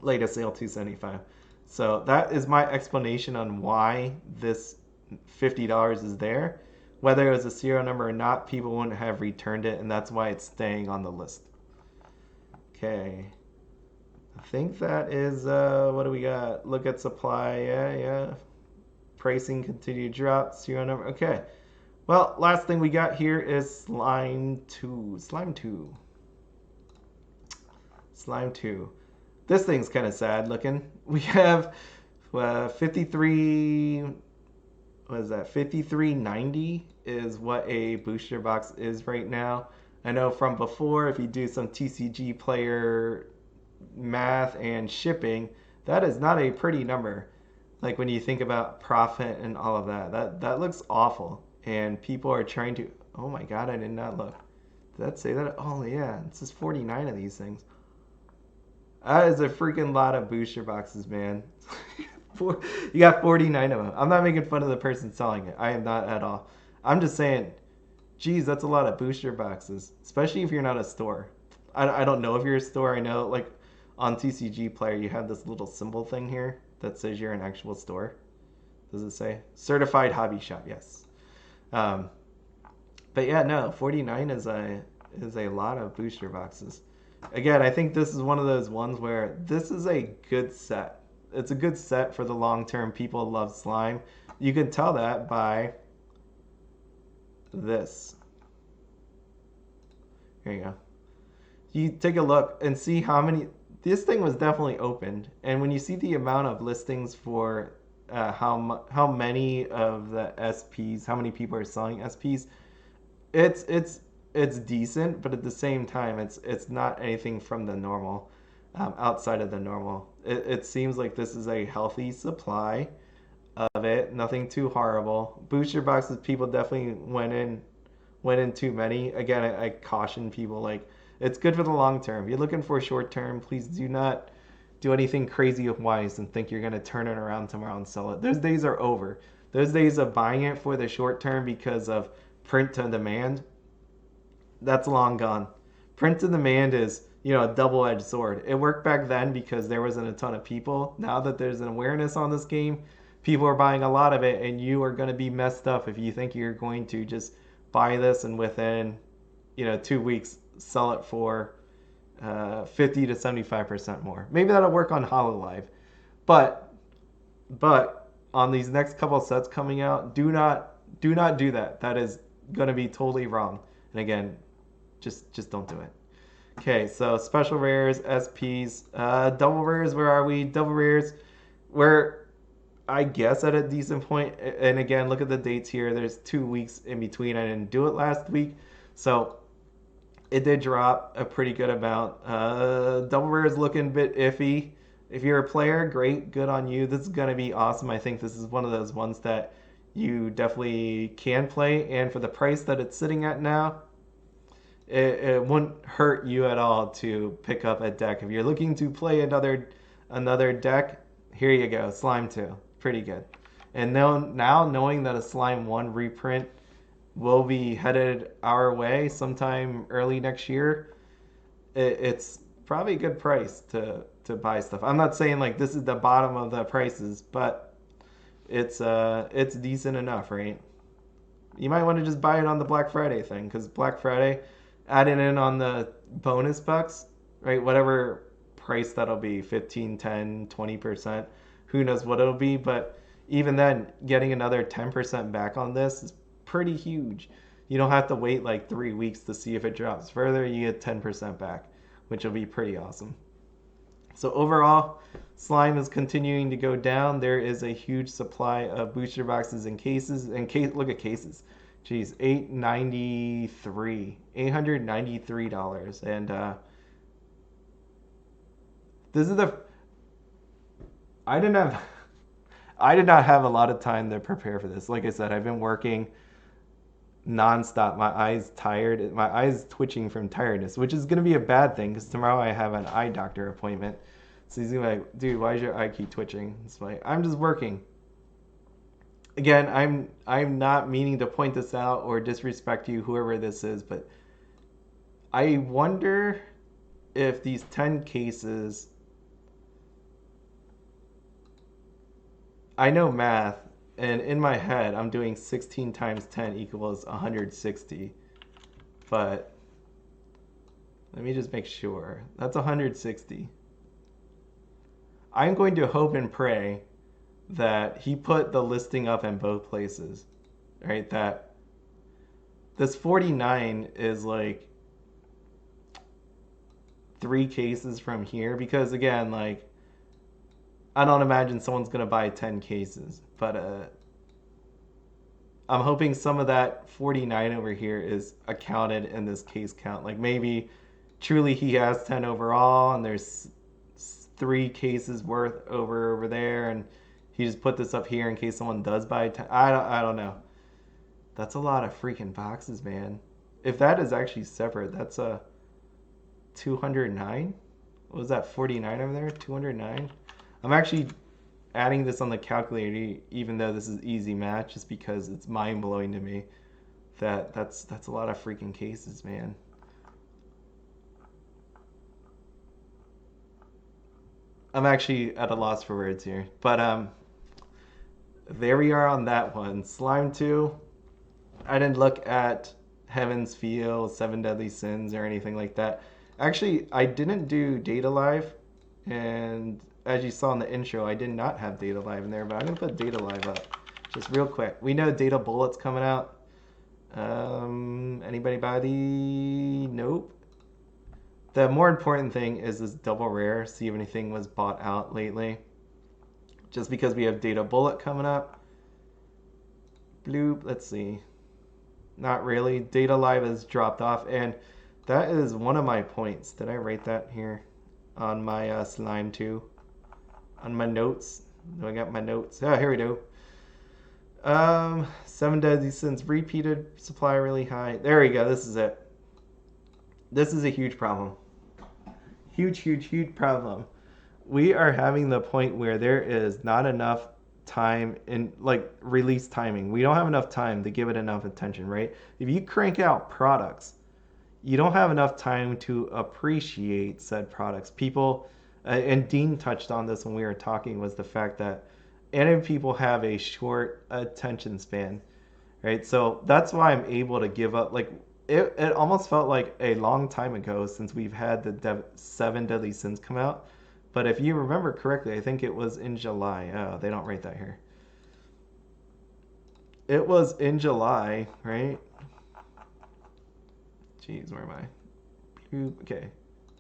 Latest sale, $275. So that is my explanation on why this $50 is there. Whether it was a serial number or not, people wouldn't have returned it, and that's why it's staying on the list. Okay. I think that is, what do we got? Look at supply, yeah. Pricing continued drop, serial number, okay. Well, last thing we got here is Slime 2. Slime 2. Slime 2. This thing's kind of sad looking. We have 53. What is that? 5390 is what a booster box is right now. I know from before, if you do some TCG player math and shipping, that is not a pretty number. Like when you think about profit and all of that, that looks awful. And people are trying to. Oh my god, I did not look. Did that say that? Oh yeah, it says 49 of these things. That is a freaking lot of booster boxes, man. You got 49 of them. I'm not making fun of the person selling it. I am not at all. I'm just saying, geez, that's a lot of booster boxes, especially if you're not a store. I don't know if you're a store. I know, like, on TCG Player, you have this little symbol thing here that says you're an actual store. Does it say? Certified hobby shop, yes. Um, but yeah, no, 49 is a lot of booster boxes. Again, I think this is one of those ones where this is a good set. It's a good set for the long term. People love slime. You can tell that by this. Here you go. You take a look and see how many. This thing was definitely opened, and when you see the amount of listings for how many of the SPs, how many people are selling SPs, it's it's it's decent, but at the same time, it's not anything from the normal, outside of the normal. It seems like this is a healthy supply of it. Nothing too horrible. Booster boxes, people definitely went in too many. Again, I caution people, like, it's good for the long term. If you're looking for short term, please do not do anything crazy with Weiss and think you're going to turn it around tomorrow and sell it. Those days are over. Those days of buying it for the short term because of print to demand, that's long gone. Print to demand is, a double-edged sword. It worked back then because there wasn't a ton of people. Now that there's an awareness on this game, people are buying a lot of it, and you are going to be messed up if you think you're going to just buy this and within 2 weeks sell it for 50 to 75% more. Maybe that'll work on HoloLive, but on these next couple of sets coming out, do not do that. That is going to be totally wrong. And again, just don't do it. Okay, so special rares, SPs, double rares. Where are we? Double rares. We're, I guess, at a decent point. And again, look at the dates here. There's 2 weeks in between. I didn't do it last week, so it did drop a pretty good amount. Double rare is looking a bit iffy. If you're a player, great, good on you. This is gonna be awesome. I think this is one of those ones that you definitely can play, and for the price that it's sitting at now, it wouldn't hurt you at all to pick up a deck. If you're looking to play another deck, here you go, Slime 2, pretty good. And now knowing that a Slime 1 reprint will be headed our way sometime early next year, it's probably a good price to buy stuff. I'm not saying like this is the bottom of the prices, but it's decent enough, right? You might want to just buy it on the Black Friday thing, because Black Friday, adding in on the bonus bucks, right? Whatever price that'll be, 15, 10, 20%, who knows what it'll be, but even then, getting another 10% back on this is pretty huge. You don't have to wait like 3 weeks to see if it drops further. You get 10% back, which will be pretty awesome. So overall, slime is continuing to go down. There is a huge supply of booster boxes and cases. And look at cases. Geez, $893. And this is the. I didn't have. I did not have a lot of time to prepare for this. Like I said, I've been working nonstop. My eyes tired. My eyes twitching from tiredness, which is going to be a bad thing because tomorrow I have an eye doctor appointment. So he's going to be like, dude, why does your eye keep twitching? It's like, I'm just working. Again, I'm not meaning to point this out or disrespect you, whoever this is, but I wonder if these 10 cases, I know math, and in my head, I'm doing 16 times 10 equals 160. But let me just make sure. That's 160. I'm going to hope and pray that he put the listing up in both places, right? That This 49 is like 3 cases from here because again, like I don't imagine someone's gonna buy 10 cases, but I'm hoping some of that 49 over here is accounted in this case count. Like maybe truly he has 10 overall and there's 3 cases worth over there and he just put this up here in case someone does buy 10. I don't know. That's a lot of freaking boxes, man. If that is actually separate, that's a 209. What was that, 49 over there? 209. I'm actually adding this on the calculator, even though this is easy math, just because it's mind blowing to me that that's a lot of freaking cases, man. I'm actually at a loss for words here, but there we are on that one. Slime 2. I didn't look at Heaven's Feel, Seven Deadly Sins, or anything like that. Actually, I didn't do Data Live, and as you saw in the intro, I did not have Data Live in there, but I'm going to put Data Live up just real quick. We know Data Bullet's coming out. Anybody buy the... Nope. The more important thing is this double rare, see if anything was bought out lately. Just because we have Data Bullet coming up. Bloop, let's see. Not really. Data Live has dropped off, and that is one of my points. Did I write that here on my slime 2? On my notes? Do I got my notes? Oh, here we go. Seven Deadly Sins repeated supply really high. There we go. This is it. This is a huge problem. Huge problem. We are having the point where there is not enough time in like release timing. We don't have enough time to give it enough attention, right? If you crank out products, you don't have enough time to appreciate said products. People, and Dean touched on this when we were talking, was the fact that anime people have a short attention span, right? So that's why I'm able to give up. Like it almost felt like a long time ago since we've had the Seven Deadly Sins come out. But if you remember correctly, I think it was in July. Oh, they don't write that here. It was in July, right? Jeez, where am I? Okay.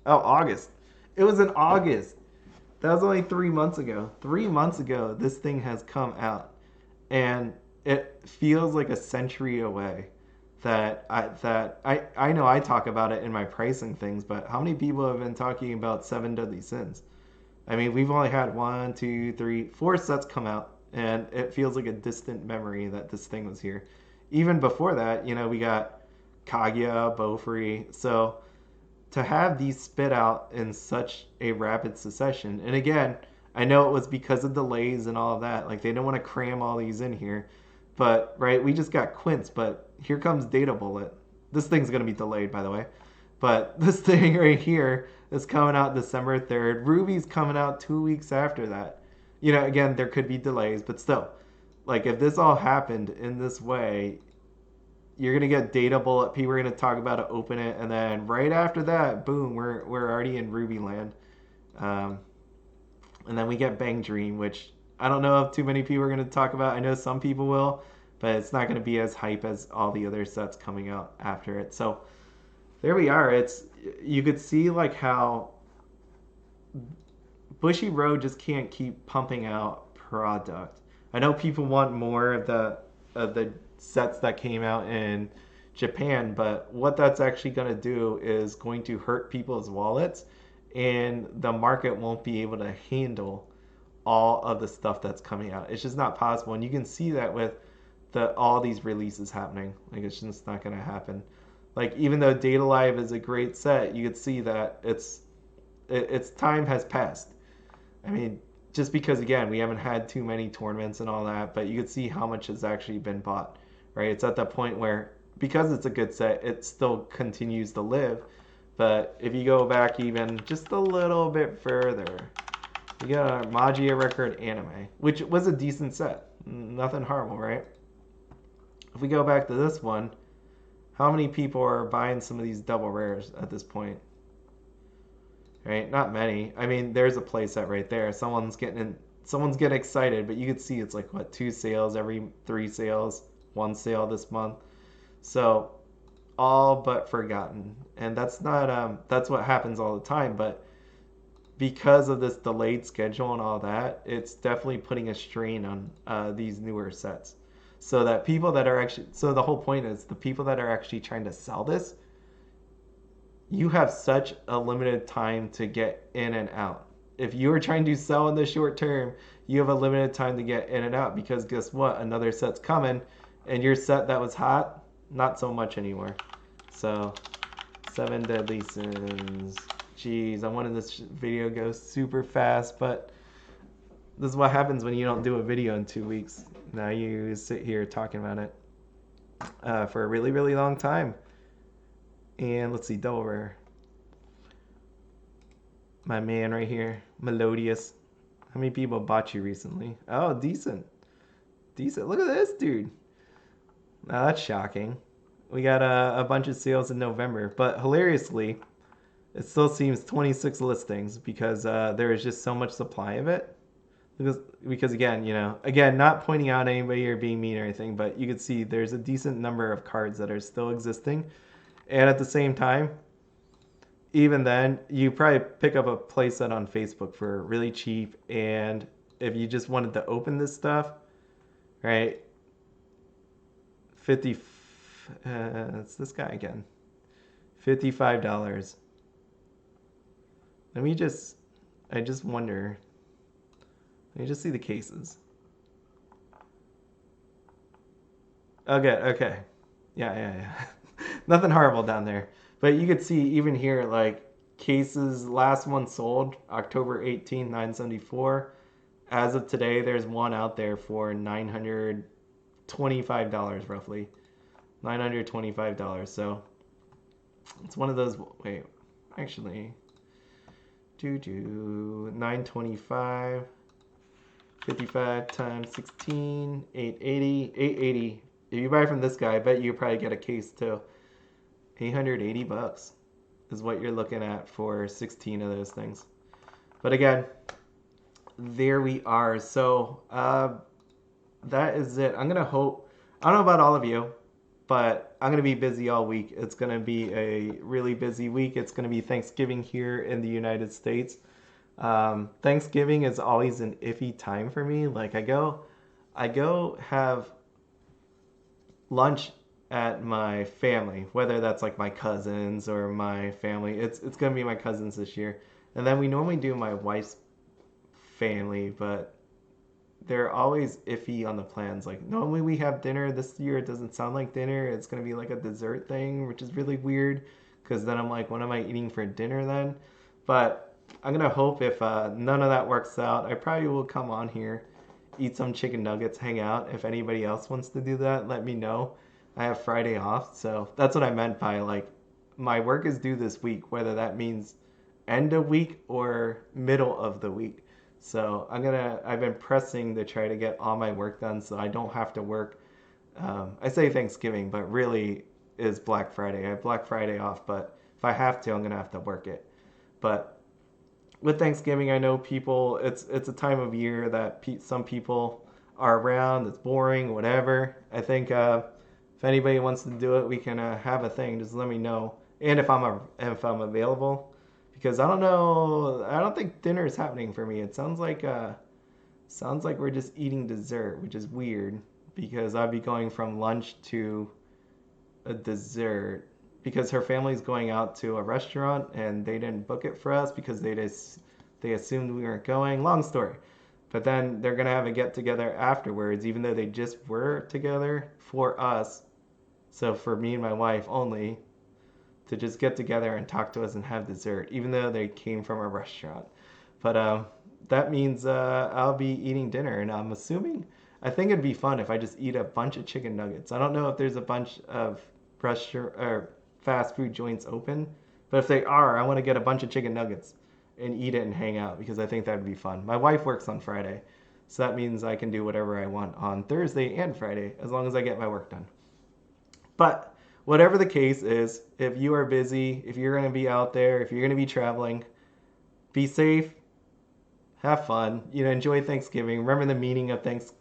Oh, August. It was in August. That was only 3 months ago. 3 months ago, this thing has come out. And it feels like a century away. I know I talk about it in my pricing things, but how many people have been talking about Seven Deadly Sins? I mean, we've only had 1, 2, 3, 4 sets come out, and it feels like a distant memory that this thing was here. Even before that, we got Kaguya, Bofuri. So to have these spit out in such a rapid succession, and again, I know it was because of delays and all of that. Like, they don't want to cram all these in here. But, right, we just got Quints, but here comes Data Bullet. This thing's going to be delayed, by the way. But this thing right here is coming out December 3rd. Ruby's coming out 2 weeks after that. Again, there could be delays, but still. Like, if this all happened in this way, you're going to get Data Bullet. People are going to talk about it, open it, and then right after that, boom, we're already in Ruby land. And then we get Bang Dream, which I don't know if too many people are going to talk about. I know some people will, but it's not going to be as hype as all the other sets coming out after it. So there we are. You could see like how Bushiroad just can't keep pumping out product. I know people want more of the sets that came out in Japan, but what that's actually going to do is going to hurt people's wallets, and the market won't be able to handle all of the stuff that's coming out. It's just not possible, and you can see that with all these releases happening. Like, it's just not going to happen. Like, even though Data Live is a great set, you could see that its time has passed. I mean, just because, again, we haven't had too many tournaments and all that, but you could see how much has actually been bought, right? It's at that point where, because it's a good set, it still continues to live. But if you go back even just a little bit further, you got a Magia Record Anime, which was a decent set. Nothing horrible, right? If we go back to this one, how many people are buying some of these double rares at this point? Right? Not many. I mean, there's a playset right there. Someone's getting excited, but you could see it's like, what, 2 sales every 3 sales, 1 sale this month. So all but forgotten. And that's not that's what happens all the time, but because of this delayed schedule and all that, it's definitely putting a strain on these newer sets. So that people that are actually, so the whole point is the people that are actually trying to sell this, you have such a limited time to get in and out. If you are trying to sell in the short term, you have a limited time to get in and out because guess what? Another set's coming, and your set that was hot, not so much anymore. So, seven deadly sins. Jeez, I wanted this video to go super fast, but this is what happens when you don't do a video in 2 weeks. Now you sit here talking about it for a really, really long time. And let's see, double rare. My man right here, Melodious. How many people bought you recently? Oh, decent. Decent. Look at this, dude. Now that's shocking. We got a bunch of sales in November, but hilariously, it still seems 26 listings because there is just so much supply of it. Because again, again, not pointing out anybody or being mean or anything, but you can see there's a decent number of cards that are still existing. And at the same time, even then, you probably pick up a playset on Facebook for really cheap. And if you just wanted to open this stuff, right? 50, it's this guy again. $55. I just wonder. Let me just see the cases. Okay. Yeah. Nothing horrible down there. But you could see even here, like, cases, last one sold, October 18th, 974. As of today, there's one out there for $925 roughly. $925. So it's one of those, wait, actually, 925. 55 times 16, 880. 880. If you buy from this guy, I bet you probably get a case too. $880 is what you're looking at for 16 of those things. But again, there we are. So that is it. I'm gonna hope. I don't know about all of you, but I'm gonna be busy all week. It's gonna be a really busy week. It's gonna be Thanksgiving here in the United States. Thanksgiving is always an iffy time for me. Like I go have lunch at my family, whether that's like my cousins or my family. It's gonna be my cousins this year, and then we normally do my wife's family, but they're always iffy on the plans. Like normally we have dinner. This year it doesn't sound like dinner. It's gonna be like a dessert thing, which is really weird. Because then I'm like, what am I eating for dinner then? But I'm gonna hope if none of that works out, I probably will come on here, eat some chicken nuggets, hang out. If anybody else wants to do that, let me know. I have Friday off, so that's what I meant by like my work is due this week, whether that means end of week or middle of the week. So I've been pressing to try to get all my work done so I don't have to work. I say Thanksgiving, but really is Black Friday. I have Black Friday off, but if I have to, I'm gonna have to work it. But with Thanksgiving, I know people. It's a time of year that some people are around. It's boring, whatever. I think if anybody wants to do it, we can have a thing. Just let me know, and if I'm available, because I don't know. I don't think dinner is happening for me. It sounds like we're just eating dessert, which is weird because I'd be going from lunch to a dessert because her family's going out to a restaurant and they didn't book it for us because they assumed we weren't going. Long story. But then they're gonna have a get together afterwards, even though they just were together for us. So for me and my wife only, to just get together and talk to us and have dessert, even though they came from a restaurant. But that means I'll be eating dinner, and I think it'd be fun if I just eat a bunch of chicken nuggets. I don't know if there's a bunch of restaurant or fast food joints open, but if they are, I want to get a bunch of chicken nuggets and eat it and hang out because I think that would be fun. My wife works on Friday, so that means I can do whatever I want on Thursday and Friday as long as I get my work done. But whatever the case is, if you are busy, if you're going to be out there, if you're going to be traveling, be safe, have fun, enjoy Thanksgiving. Remember the meaning of Thanksgiving.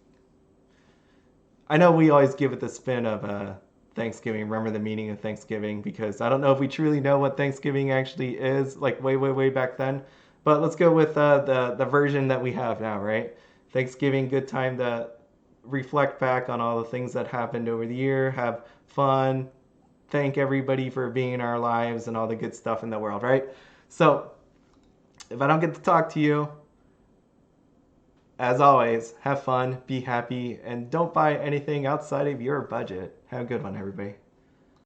I know we always give it the spin of Thanksgiving, remember the meaning of Thanksgiving, because I don't know if we truly know what Thanksgiving actually is, like way, way, way back then. But let's go with the version that we have now, right? Thanksgiving, good time to reflect back on all the things that happened over the year, have fun, thank everybody for being in our lives and all the good stuff in the world, right? So, if I don't get to talk to you, as always, have fun, be happy, and don't buy anything outside of your budget. Have a good one, everybody.